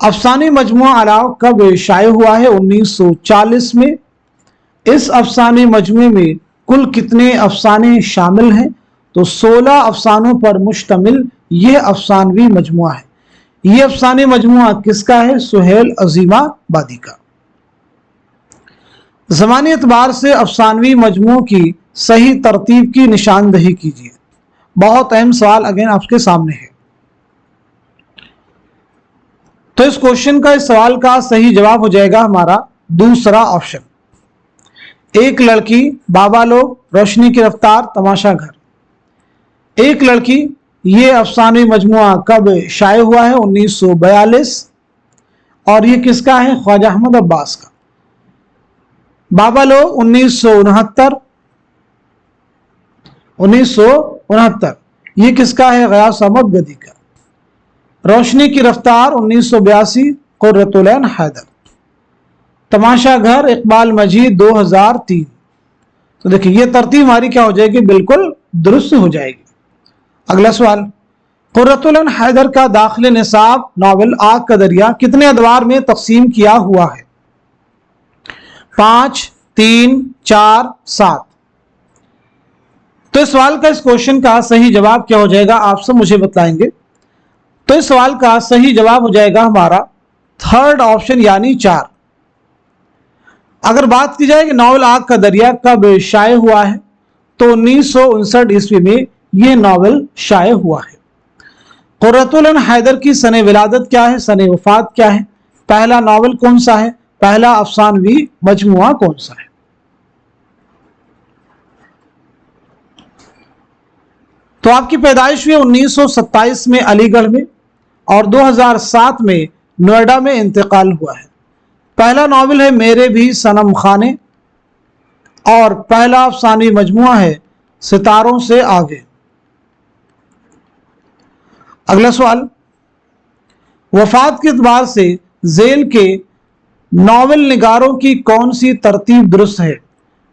अफसानी मजमुआ अलाव कब शाये हुआ है? 1940 में। इस अफसानी मजमुए में कुल कितने अफसाने शामिल हैं? तो 16 अफसानों पर मुश्तमिल यह अफसानवी मजमुआ है। यह अफसानी मजमुआ किसका है? सुहेल अजीमाबादी का। ज़मानी एतबार से अफसानवी मजमुओं की सही तरतीब की निशानदही कीजिए। बहुत अहम सवाल अगेन आपके सामने है। तो इस क्वेश्चन का, इस सवाल का सही जवाब हो जाएगा हमारा दूसरा ऑप्शन। एक लड़की, बाबा लोग, रोशनी की रफ्तार, तमाशा घर। एक लड़की ये अफसानी मजमुआ कब शाये हुआ है? 1942 और ये किसका है? ख्वाजा अहमद अब्बास का। बाबा लोग 1969 ये किसका है? गयास अहमद गदी का। रोशनी की रफ्तार 1982 कुर्रतुल ऐन हैदर। तमाशा घर इकबाल मजीद 2003। तो देखिए ये तरतीब हमारी क्या हो जाएगी? बिल्कुल दुरुस्त हो जाएगी। अगला सवाल। कुर्रतुल ऐन हैदर का दाखिल निसाब नावल आग का दरिया कितने अदवार में तकसीम किया हुआ है? 5, 3, 4, 7। तो इस सवाल का, इस क्वेश्चन का सही जवाब क्या हो जाएगा? आप सब मुझे बताएंगे। तो इस सवाल का सही जवाब हो जाएगा हमारा थर्ड ऑप्शन यानी 4। अगर बात की जाए कि नावल आग का दरिया कब शाये हुआ है तो 1959 ईस्वी में यह नावल शाये हुआ है। कुर्रतुल ऐन हैदर की सने विलादत क्या है? सने वफात क्या है? पहला नावल कौन सा है? पहला अफसानवी मजमुआ कौन सा है? तो आपकी पैदाइश हुई 1927 में अलीगढ़ में और 2007 में नोएडा में इंतकाल हुआ है। पहला नावल है मेरे भी सनम खाने और पहला अफसानी मजमुआ है सितारों से आगे। अगला सवाल। वफात के एतबार से जेल के नावल निगारों की कौन सी तरतीब दुरुस्त है?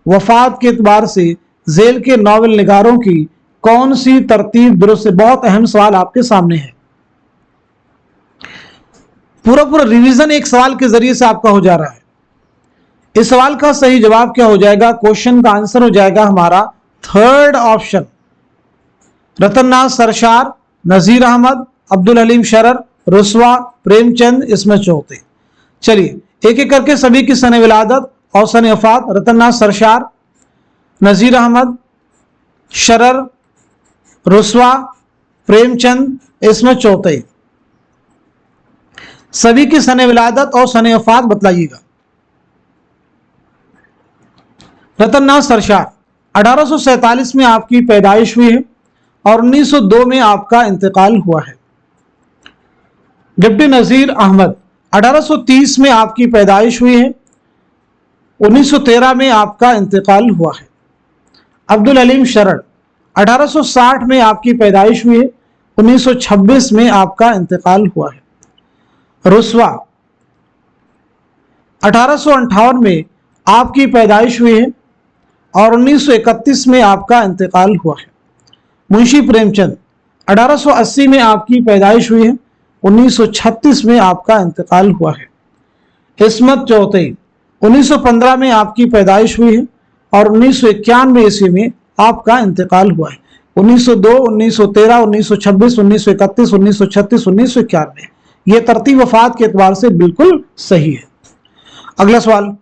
वफात के एतबार से जेल के नावल निगारों की कौन सी तरतीब दुरुस्त है? बहुत अहम सवाल आपके सामने है। पूरा रिवीजन एक सवाल के जरिए से आपका हो जा रहा है। इस सवाल का सही जवाब क्या हो जाएगा? क्वेश्चन का आंसर हो जाएगा हमारा थर्ड ऑप्शन। रतननाथ सरशार, नजीर अहमद, अब्दुल हलीम शरर, रुस्वा, प्रेमचंद, इसमें चौथे। चलिए एक एक करके सभी की सने विलादत और सने वफात। रतननाथ सरशार, नजीर अहमद, शरर, रुस्वा, प्रेमचंद, इसमें चौथे। सभी की सने विलादत और सने वफात बतलाइएगा। रतननाथ सरशार 1847 में आपकी पैदाइश हुई है और 1902 में आपका इंतकाल हुआ है। डिप्टी नजीर अहमद 1830 में आपकी पैदाइश हुई है, 1913 में आपका इंतकाल हुआ है। अब्दुल हलीम शरर 1860 में आपकी पैदाइश हुई है, 1926 में आपका इंतकाल हुआ है। रुस्वा 1858 में आपकी पैदाइश हुई है और 1931 में आपका इंतकाल हुआ है। मुंशी प्रेमचंद 1880 में आपकी पैदाइश हुई है, 1936 में आपका इंतकाल हुआ है। इस्मत चौधरी 1915 में आपकी पैदाइश हुई है और 1991 ईस्वी में आपका इंतकाल हुआ है। 1902, 1913, 1926, 1931, 1936, 1991 ये तरतीब वफात के एतबार से बिल्कुल सही है। अगला सवाल,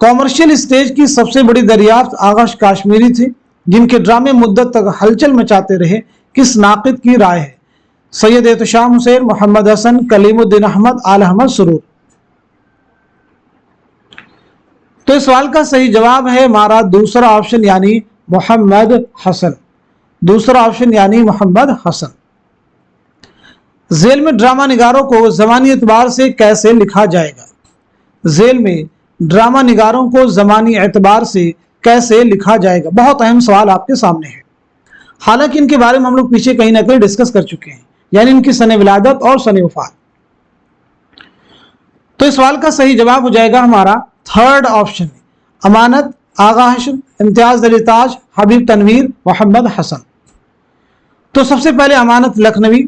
कॉमर्शियल स्टेज की सबसे बड़ी दरियाफ्त आगाश काश्मीरी थी जिनके ड्रामे मुद्दत तक हलचल मचाते रहे, किस नाक़िद की राय है? सैयद एहतशाम हुसैन, मोहम्मद हसन, कलीमुद्दीन अहमद, आल अहमद सुरूर। तो इस सवाल का सही जवाब है हमारा दूसरा ऑप्शन यानी मोहम्मद हसन। दूसरा ऑप्शन यानी मोहम्मद हसन। जेल में ड्रामा निगारों को ज़मानी एतबार से कैसे लिखा जाएगा? जेल में ड्रामा निगारों को ज़मानी एतबार से कैसे लिखा जाएगा? बहुत अहम सवाल आपके सामने है। हालांकि इनके बारे में हम लोग पीछे कहीं ना कहीं डिस्कस कर चुके हैं, यानी इनकी सने विलादत और सने वफात। तो इस सवाल का सही जवाब हो जाएगा हमारा थर्ड ऑप्शन, अमानत, आगा हाशिम, इम्तियाज अली ताज, हबीब तनवीर, मोहम्मद हसन। तो सबसे पहले अमानत लखनवी,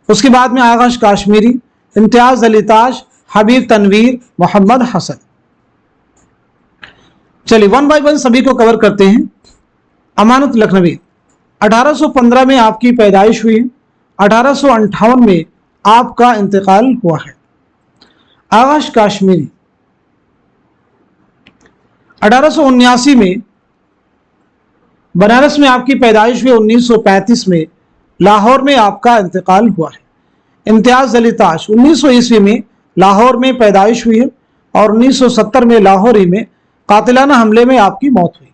उसके बाद में आगाश काश्मीरी, इम्तियाज अली ताज, हबीब तनवीर, मोहम्मद हसन। चलिए वन बाय वन सभी को कवर करते हैं। अमानत लखनवी 1815 में आपकी पैदाइश हुई है, 1858 में आपका इंतकाल हुआ है। आगाश काश्मीरी 1879 में बनारस में आपकी पैदाइश हुई, 1935 में लाहौर में आपका इंतकाल हुआ है। इम्तियाज अली ताज 1900 ईस्वी में लाहौर में पैदाइश हुई है और 1970 में लाहौर ही में कातिलाना हमले में आपकी मौत हुई।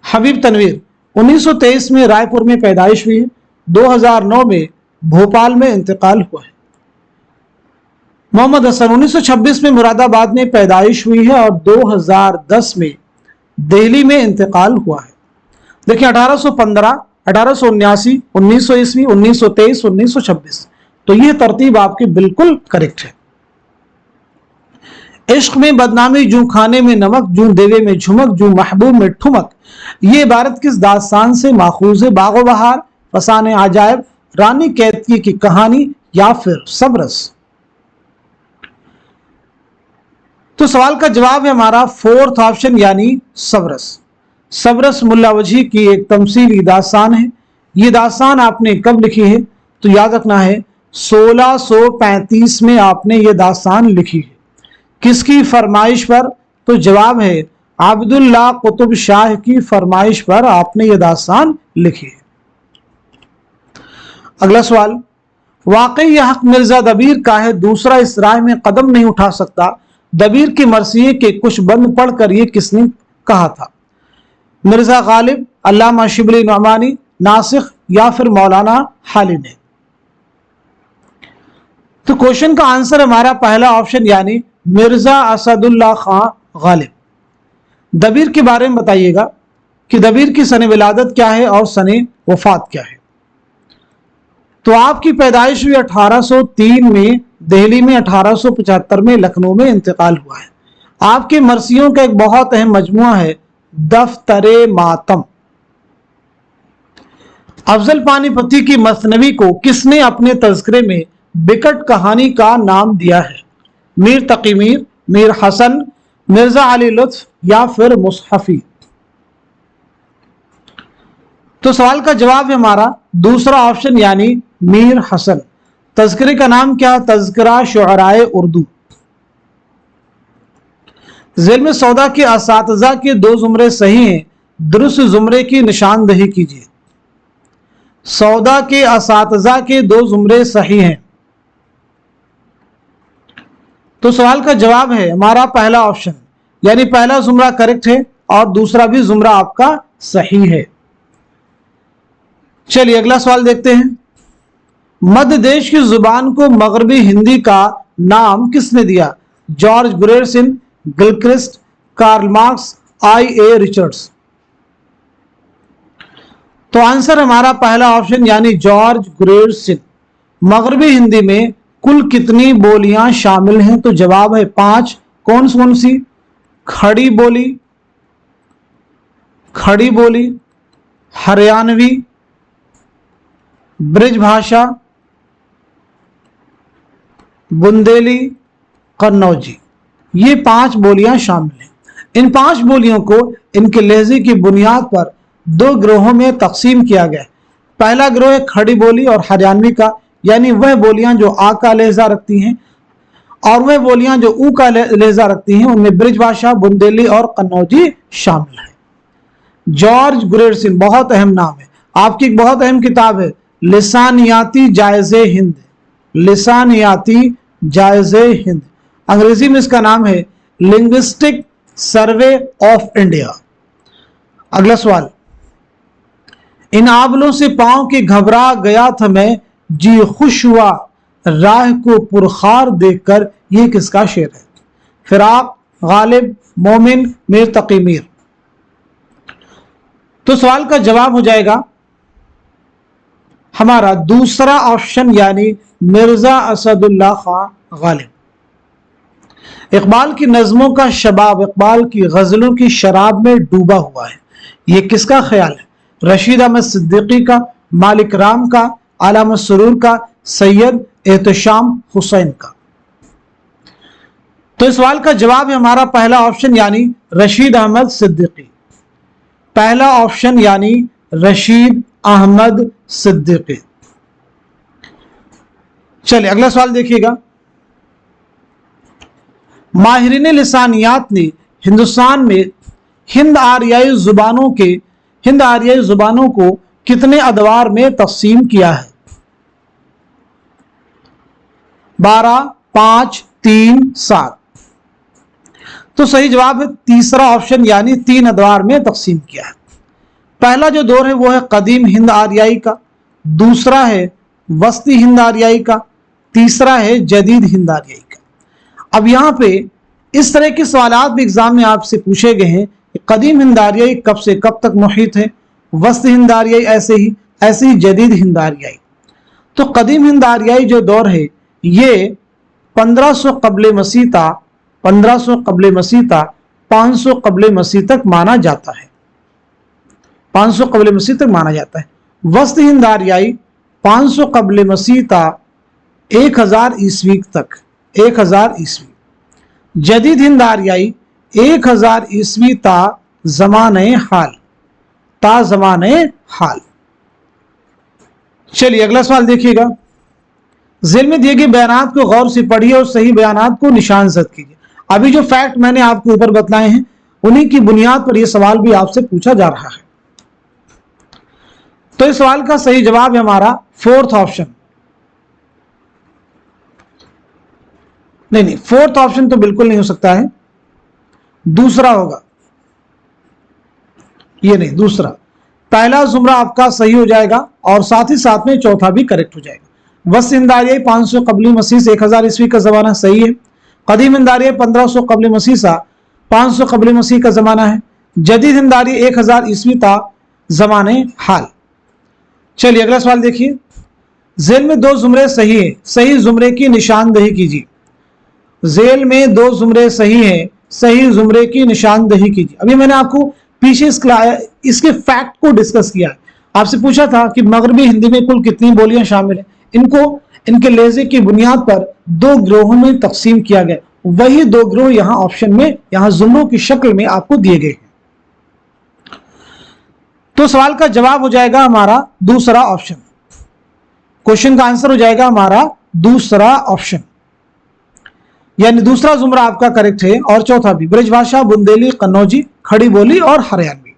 हबीब तनवीर 1923 में रायपुर में पैदाइश हुई है, 2009 में भोपाल में इंतकाल हुआ है। मोहम्मद हसन 1926 में मुरादाबाद में पैदाइश हुई है और 2010 में दिल्ली में इंतकाल हुआ है। देखिए 1815, 1879, 1900 ईस्वी, 1923, 1926, तो यह तरतीब आपकी बिल्कुल करेक्ट है। इश्क में बदनामी, जूं खाने में नमक, जूं देवे में झुमक, जूं महबूब में ठुमक, ये इबारत किस दास्तान से माखूज है? बागो बहार, फसाने आजायब, रानी कैतकी की कहानी या फिर सबरस? तो सवाल का जवाब है हमारा फोर्थ ऑप्शन यानी सबरस। सबरस मुल्ला वजही की एक तमसीली दास्तान है। ये दास्तान आपने कब लिखी है? तो याद रखना है 1635 में आपने ये दास्तान लिखी है। किसकी फरमाइश पर? तो जवाब है अब्दुल्ला कुतुब शाह की फरमाइश पर आपने ये दास्तान लिखी है। अगला सवाल, वाकई हक मिर्जा दबीर का है, दूसरा इस राह में कदम नहीं उठा सकता। दबीर की मरसिये के कुछ बंद पढ़कर ये किसने कहा था? मिर्जा गालिब, अल्लामा शिबली नौमानी, नासिख या फिर मौलाना हाली ने? तो क्वेश्चन का आंसर हमारा पहला ऑप्शन यानी मिर्जा असदुल्ला खां गालिब। दबीर के बारे में बताइएगा कि दबीर की सने विलादत क्या है और सने वफात क्या है। तो आपकी पैदाइश हुई 1803 में, दिल्ली में 1875 में, लखनऊ में इंतकाल हुआ है। आपके मरसियों का एक बहुत अहम मजमुआ है दफ्तरे मातम। अफजल पानीपती की मसनवी को किसने अपने तज़किरे में बिकट कहानी का नाम दिया है? मीर तकी मीर, मीर हसन, मिर्जा अली लुत्फ या फिर मुसहफी? तो सवाल का जवाब है हमारा दूसरा ऑप्शन यानी मीर हसन। तज़किरे का नाम क्या? तज़किरा शुअराए उर्दू। जेल में सौदा के असातिज़ा के दो जुमरे सही हैं, दुरुस्त जुमरे की निशानदही कीजिए। सौदा के असातिज़ा के दो जुमरे सही हैं। तो सवाल का जवाब है हमारा पहला ऑप्शन, यानी पहला जुमरा करेक्ट है और दूसरा भी जुमरा आपका सही है। चलिए अगला सवाल देखते हैं। मध्य देश की जुबान को मगरबी हिंदी का नाम किसने दिया? George Grierson, Gilchrist, Karl Marx, I A Richards? तो आंसर हमारा पहला ऑप्शन यानी जॉर्ज ग्रेरसन। मगरबी हिंदी में कुल कितनी बोलियां शामिल हैं? तो जवाब है 5। कौन कौन सी? खड़ी बोली, खड़ी बोली, हरियाणवी, ब्रिज भाषा, बुंदेली, कन्नौजी। ये 5 बोलियां शामिल हैं। इन 5 बोलियों को इनके लहजे की बुनियाद पर 2 ग्रोहों में तकसीम किया गया है। पहला ग्रोह है खड़ी बोली और हरियाणवी का, यानी वह बोलियां जो आ का लहजा रखती हैं, और वह बोलियां जो ऊ का लहजा रखती हैं उनमें ब्रिज भाषा, बुंदेली और कन्नौजी शामिल है। जॉर्ज ग्रेरसन बहुत अहम नाम है। आपकी एक बहुत अहम किताब है लिसानियाती जायज़े हिंद, लिसानियाती जायज़े हिंद। अंग्रेजी में इसका नाम है लिंग्विस्टिक सर्वे ऑफ इंडिया। अगला सवाल, इन आबलों से पांव के घबरा गया था मैं, जी खुश हुआ राह को पुरखार देखकर। ये किसका शेर है? फिराक, गालिब, मोमिन, मीर तकी मीर। तो सवाल का जवाब हो जाएगा हमारा दूसरा ऑप्शन यानी मिर्जा असदुल्ला खां गालिब। इकबाल की नज़मों का शबाब इकबाल की गजलों की शराब में डूबा हुआ है। यह किसका ख्याल है? रशीद अहमद सिद्दीकी का, मालिक राम का, आलम सुरूर का, सैयद एहतशाम हुसैन का। तो इस सवाल का जवाब है हमारा पहला ऑप्शन यानी रशीद अहमद सिद्दीकी। पहला ऑप्शन यानी रशीद अहमद सिद्दीकी। चलिए अगला सवाल देखिएगा। माहिरीन लिसानियात ने हिंदुस्तान में हिंद आरियाई जुबानों को कितने अदवार में तकसीम किया है? 12, 5, 3, 7। तो सही जवाब है तीसरा ऑप्शन यानी 3 अदवार में तकसीम किया है। पहला जो दौर है वो है कदीम हिंद आरियाई का, दूसरा है वस्ती हिंद आरियाई का, तीसरा है जदीद हिंद आरियाई का। अब यहाँ पे इस तरह के सवालात भी एग्जाम में आपसे पूछे गए हैं कि कदीम हिंद आरियाई कब से कब तक मुहित है, वस्ती हिंद आरियाई ऐसे ही जदीद हिंद आरियाई। तो कदीम हिंद आरियाई जो दौर है ये 1500 कब्ल मसीह था, 500 कब्ल मसीह तक माना जाता है, 500 कब्ल मसीह तक माना जाता है। वस्त हिंद आरियाई 500 कब्ल मसीह था 1000 ईस्वी तक, 1000 ईस्वी। जदीद हिंद आरियाई 1000 ईस्वी ता ज़माने हाल। चलिए अगला सवाल देखिएगा। ज़ेल में दिए गए बयानात को गौर से पढ़िए और सही बयानात को निशानज़द कीजिए। अभी जो फैक्ट मैंने आपको ऊपर बतलाए हैं उन्हीं की बुनियाद पर यह सवाल भी आपसे पूछा जा रहा है। तो इस सवाल का सही जवाब है हमारा 4th ऑप्शन। नहीं, 4th ऑप्शन तो बिल्कुल नहीं हो सकता है, दूसरा होगा। ये नहीं, दूसरा। पहला जुमरा आपका सही हो जाएगा और साथ ही साथ में चौथा भी करेक्ट हो जाएगा। वस्त हिंद आरियाई 500 कब्ल मसीह से 1000 ईस्वी का जमाना सही है। कदीम हिंद आरियाई 1500 कब्ल मसीह सा 500 कब्ल मसीह का जमाना है। जदीद हिंद आरियाई 1000 ईस्वी ता जमाने हाल। चलिए अगला सवाल देखिए। जेल में 2 जुमरे सही है, सही जुमरे की निशानदही कीजिए। जेल में 2 जुमरे सही है, सही जुमरे की निशानदही कीजिए। अभी मैंने आपको पीछे इसके फैक्ट को डिस्कस किया है। आपसे पूछा था कि मगरबी हिंदी में कुल कितनी बोलियां शामिल हैं। इनको इनके लहजे की बुनियाद पर 2 ग्रोहों में तकसीम किया गया। वही 2 ग्रोह यहां ऑप्शन में, यहां जुमरों की शक्ल में आपको दिए गए हैं। तो सवाल का जवाब हो जाएगा हमारा दूसरा ऑप्शन। क्वेश्चन का आंसर हो जाएगा हमारा दूसरा ऑप्शन, यानी दूसरा जुमरा आपका करेक्ट है और चौथा भी। ब्रजभाषा, बुंदेली, कन्नौजी, खड़ी बोली और हरियाणवी।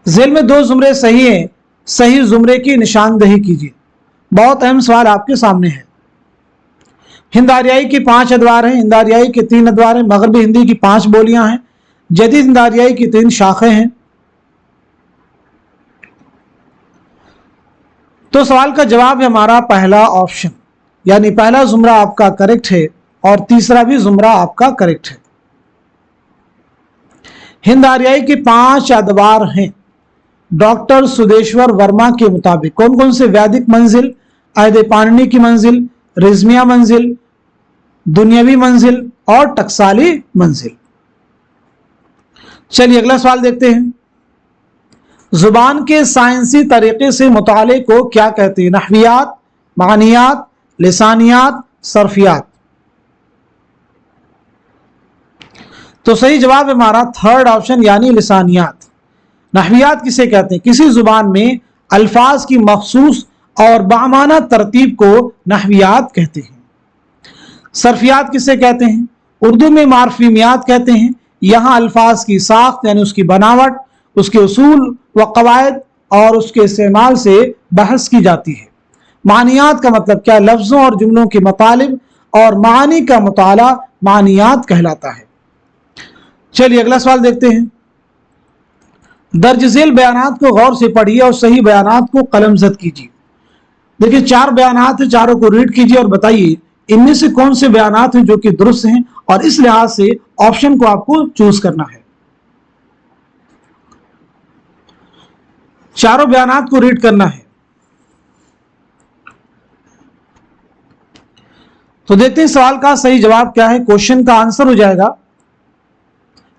जेल में 2 जुमरे सही हैं, सही जुमरे की निशानदही कीजिए। बहुत अहम सवाल आपके सामने है। हिंद आरियाई की 5 अदवार हैं, हिंद आरियाई के 3 अदवार हैं, मगरबी हिंदी की 5 बोलियां हैं, जदीद हिंद आरियाई की 3 शाखें हैं। तो सवाल का जवाब है हमारा पहला ऑप्शन, यानी पहला जुमरा आपका करेक्ट है और तीसरा भी जुमरा आपका करेक्ट है। हिंद आरियाई के 5 अदवार हैं। डॉक्टर सुदेश्वर वर्मा के मुताबिक कौन कौन से वैदिक मंजिल, अहद पाणिनी की मंजिल, रिजमिया मंजिल, दुनियावी मंजिल और टकसाली मंजिल। चलिए अगला सवाल देखते हैं। जुबान के साइंसी तरीके से मुताले को क्या कहते हैं? नहवियात, मानियात, लिसानियात, सर्फियात। तो सही जवाब हमारा थर्ड ऑप्शन यानी लिसानियात। नहवियात किसे कहते हैं? किसी जुबान में अल्फाज की मखसूस और बामाना तरतीब को नहवियात कहते हैं। सर्फियात किसे कहते हैं? उर्दू में मार्फीमियात कहते हैं। यहाँ अल्फाज की साख्त यानी उसकी बनावट, उसके उसूल व कवायद और उसके इस्तेमाल से बहस की जाती है। मानियात का मतलब क्या? लफ्ज़ों और जुमलों के मतलब और मानी का मुताला मानियात कहलाता है। चलिए अगला सवाल देखते हैं। दर्ज झेल बयानात को गौर से पढ़िए और सही बयानात को कलमजद कीजिए। देखिए 4 बयानात हैं, चारों को रीड कीजिए और बताइए इनमें से कौन से बयानात हैं जो कि दुरुस्त हैं, और इस लिहाज से ऑप्शन को आपको चूज करना है। चारों बयानात को रीड करना है। तो देखते हैं सवाल का सही जवाब क्या है। क्वेश्चन का आंसर हो जाएगा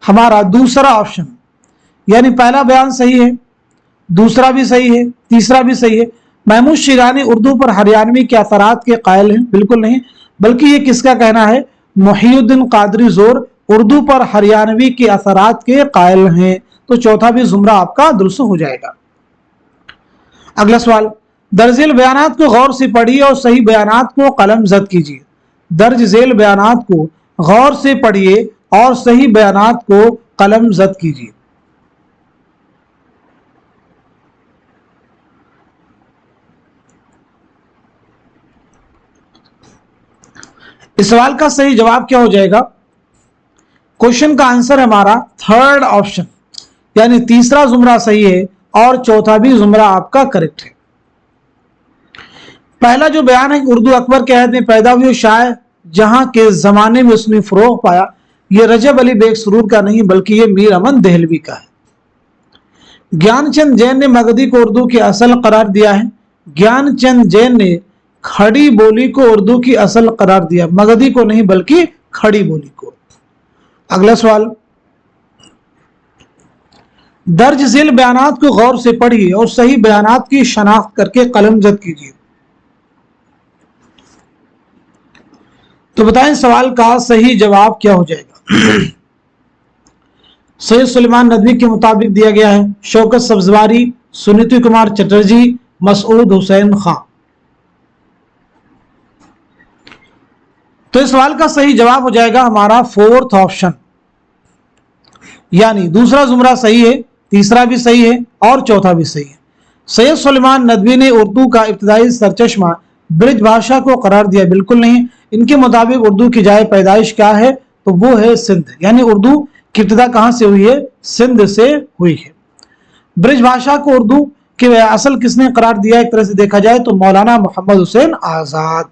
हमारा दूसरा ऑप्शन, यानी पहला बयान सही है, दूसरा भी सही है, तीसरा भी सही है। महमूद शिरानी उर्दू पर हरियाणवी के असरात के कायल हैं? बिल्कुल नहीं, बल्कि ये किसका कहना है? मुहियुद्दीन कादरी जोर उर्दू पर हरियाणवी के असरात के कायल हैं। तो चौथा भी जुमरा आपका दुरुस्त हो जाएगा। अगला सवाल, दर्ज झेल बयानात को गौर से पढ़िए और सही बयानात को कलमजद कीजिए। दर्ज झेल बयानात को गौर से पढ़िए और सही बयानात को कलमजद कीजिए। इस सवाल का सही जवाब क्या हो जाएगा? क्वेश्चन का आंसर हमारा थर्ड ऑप्शन, यानी तीसरा जुमरा सही है और चौथा भी जुमरा आपका करेक्ट है। पहला जो बयान है उर्दू अकबर के अहद में पैदा हुई शायर जहां के जमाने में उसने फरोग पाया, यह रजब अली बेग सुरूर का नहीं बल्कि यह मीर अमन देहलवी का है। ज्ञानचंद जैन ने मगधी को उर्दू की असल करार दिया है। ज्ञानचंद जैन ने खड़ी बोली को उर्दू की असल करार दिया, मगधी को नहीं बल्कि खड़ी बोली को। अगला सवाल, दर्ज झेल बयानात को गौर से पढ़िए और सही बयानात की शनाख्त करके कलमजद कीजिए। तो बताएं सवाल का सही जवाब क्या हो जाएगा? सैयद सुलेमान नदवी के मुताबिक दिया गया है शौकत सब्जवारी, सुनीति कुमार चटर्जी, मसूद हुसैन खां। तो इस सवाल का सही जवाब हो जाएगा हमारा फोर्थ ऑप्शन, यानी दूसरा जुमरा सही है, तीसरा भी सही है और चौथा भी सही है। सैयद सुलेमान नदवी ने उर्दू का इब्तदाई सरचश्मा ब्रिज भाषा को करार दिया? बिल्कुल नहीं। इनके मुताबिक उर्दू की जाए पैदाइश क्या है? तो वो है सिंध, यानी उर्दू की इब्तदा कहां से हुई है? सिंध से हुई है। ब्रिज भाषा को उर्दू की असल किसने करार दिया? एक तरह से देखा जाए तो मौलाना मोहम्मद हुसैन आजाद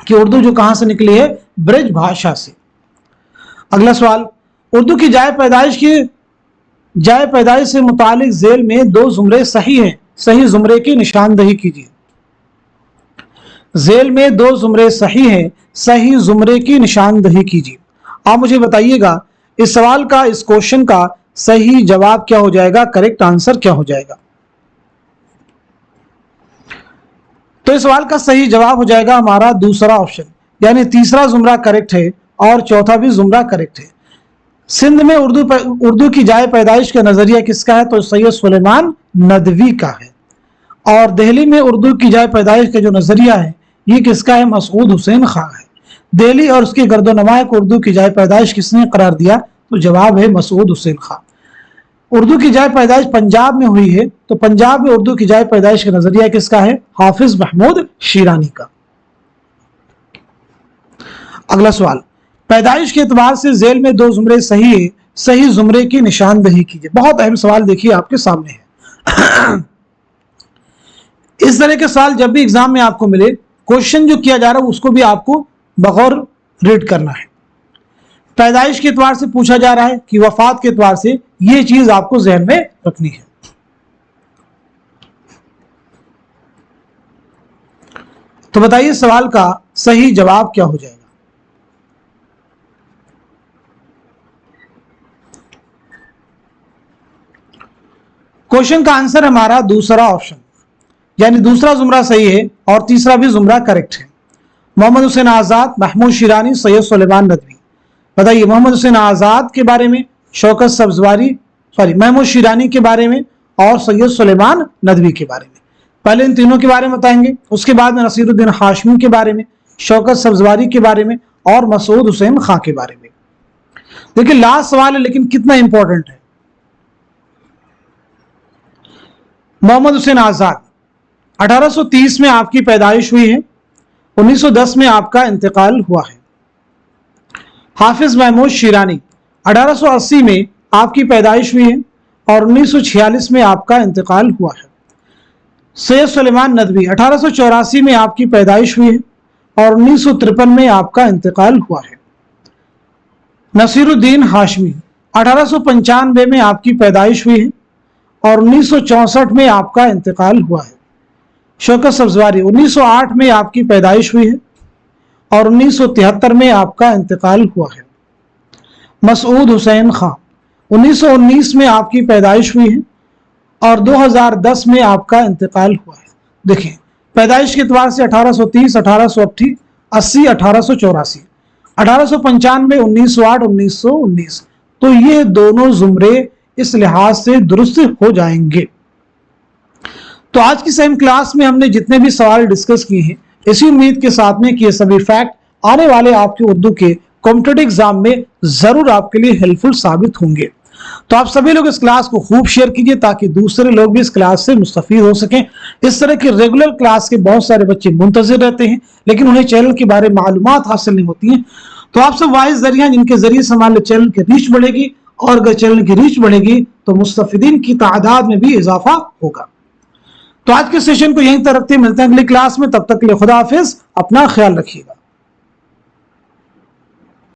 कि उर्दू जो कहां से निकली है? ब्रिज भाषा से। अगला सवाल, उर्दू की जाए पैदाइश से मुतालिक झेल में 2 जुमरे सही हैं, सही जुमरे की निशानदही कीजिए। झेल में 2 जुमरे सही हैं, सही जुमरे की निशानदही कीजिए। आप मुझे बताइएगा इस सवाल का, इस क्वेश्चन का सही जवाब क्या हो जाएगा? करेक्ट आंसर क्या हो जाएगा? तो इस सवाल का सही जवाब हो जाएगा हमारा दूसरा ऑप्शन, यानी तीसरा जुमरा करेक्ट है और चौथा भी जुमरा करेक्ट है। सिंध में उर्दू की जाए पैदाइश का नजरिया किसका है? तो सैयद सुलेमान नदवी का है। और दिल्ली में उर्दू की जाए पैदाइश का जो नजरिया है ये किसका है? मसूद हुसैन खां है। दिल्ली और उसके गर्दोनमा को उर्दू की जाए पैदाइश किसने करार दिया? तो जवाब है मसूद हुसैन खां। उर्दू की जाए पैदाइश पंजाब में हुई है, तो पंजाब में उर्दू की जाए पैदाइश का नजरिया किसका है? हाफिज महमूद शिरानी का। अगला सवाल, पैदाइश के एतबार से झेल में 2 जुमरे सही है, सही जुमरे की निशानदही कीजिए। बहुत अहम सवाल देखिए आपके सामने है। इस तरह के सवाल जब भी एग्जाम में आपको मिले, क्वेश्चन जो किया जा रहा है उसको भी आपको बगौर रीड करना है। पैदाइश के एतबार से पूछा जा रहा है कि वफात के एतबार से, ये चीज आपको जहन में रखनी है। तो बताइए सवाल का सही जवाब क्या हो जाएगा। क्वेश्चन का आंसर हमारा दूसरा ऑप्शन, यानी दूसरा जुमरा सही है और तीसरा भी जुमरा करेक्ट है। मोहम्मद हुसैन आजाद, महमूद शिरानी, सैयद सुलेमान नदवी। बताइए मोहम्मद हुसैन आजाद के बारे में, शौकत सब्जवारी महमूद शिरानी के बारे में और सैयद सुलेमान नदवी के बारे में। पहले इन तीनों के बारे में बताएंगे, उसके बाद में नसीरुद्दीन हाशमी के बारे में, शौकत सब्जवारी के बारे में और मसूद हुसैन खां के बारे में। देखिए लास्ट सवाल है लेकिन कितना इंपॉर्टेंट है। मोहम्मद हुसैन आजाद 1830 में आपकी पैदाइश हुई है, 1910 में आपका इंतकाल हुआ है। हाफिज महमूद शिरानी 1880 में आपकी पैदाइश हुई है और 1946 में आपका इंतकाल हुआ है। सैयद सुलेमान नदवी 1884 में आपकी पैदाइश हुई है और 1953 में आपका इंतकाल हुआ है। नसीरुद्दीन हाशमी 1895 में आपकी पैदाइश हुई है और 1964 में आपका इंतकाल हुआ है। शौकत सब्जवारी 1908 में आपकी पैदाइश हुई है और 1973 में आपका इंतकाल हुआ है। मसूद हुसैन खां 1919 में आपकी पैदाइश हुई है और 2010 में आपका इंतकाल हुआ है। देखिए पैदाइश के एतबार से 1830, 1880, 1884, 1895, 1908, 1919, तो ये दोनों जुमरे इस लिहाज से दुरुस्त हो जाएंगे। तो आज की सेम क्लास में हमने जितने भी सवाल डिस्कस किए हैं, इसी उम्मीद के साथ में कि ये सभी फैक्ट आने वाले आपके उर्दू के कॉम्पिटिटिव एग्जाम में जरूर आपके लिए हेल्पफुल साबित होंगे। तो आप सभी लोग इस क्लास को खूब शेयर कीजिए ताकि दूसरे लोग भी इस क्लास से मुस्तफीद हो सकें। इस तरह की रेगुलर क्लास के बहुत सारे बच्चे मुंतजिर रहते हैं लेकिन उन्हें चैनल के बारे में मालूमात हासिल नहीं होती हैं। तो आप सब वाइज जरिया जिनके जरिए से हमारे चैनल की रीच बढ़ेगी और अगर चैनल की रीच बढ़ेगी तो मुस्तफिदीन की तादाद में भी इजाफा होगा। तो आज के सेशन को यहीं तक रखते हैं, मिलते हैं अगली क्लास में। तब तक के लिए खुदा हाफिज, अपना ख्याल रखिएगा।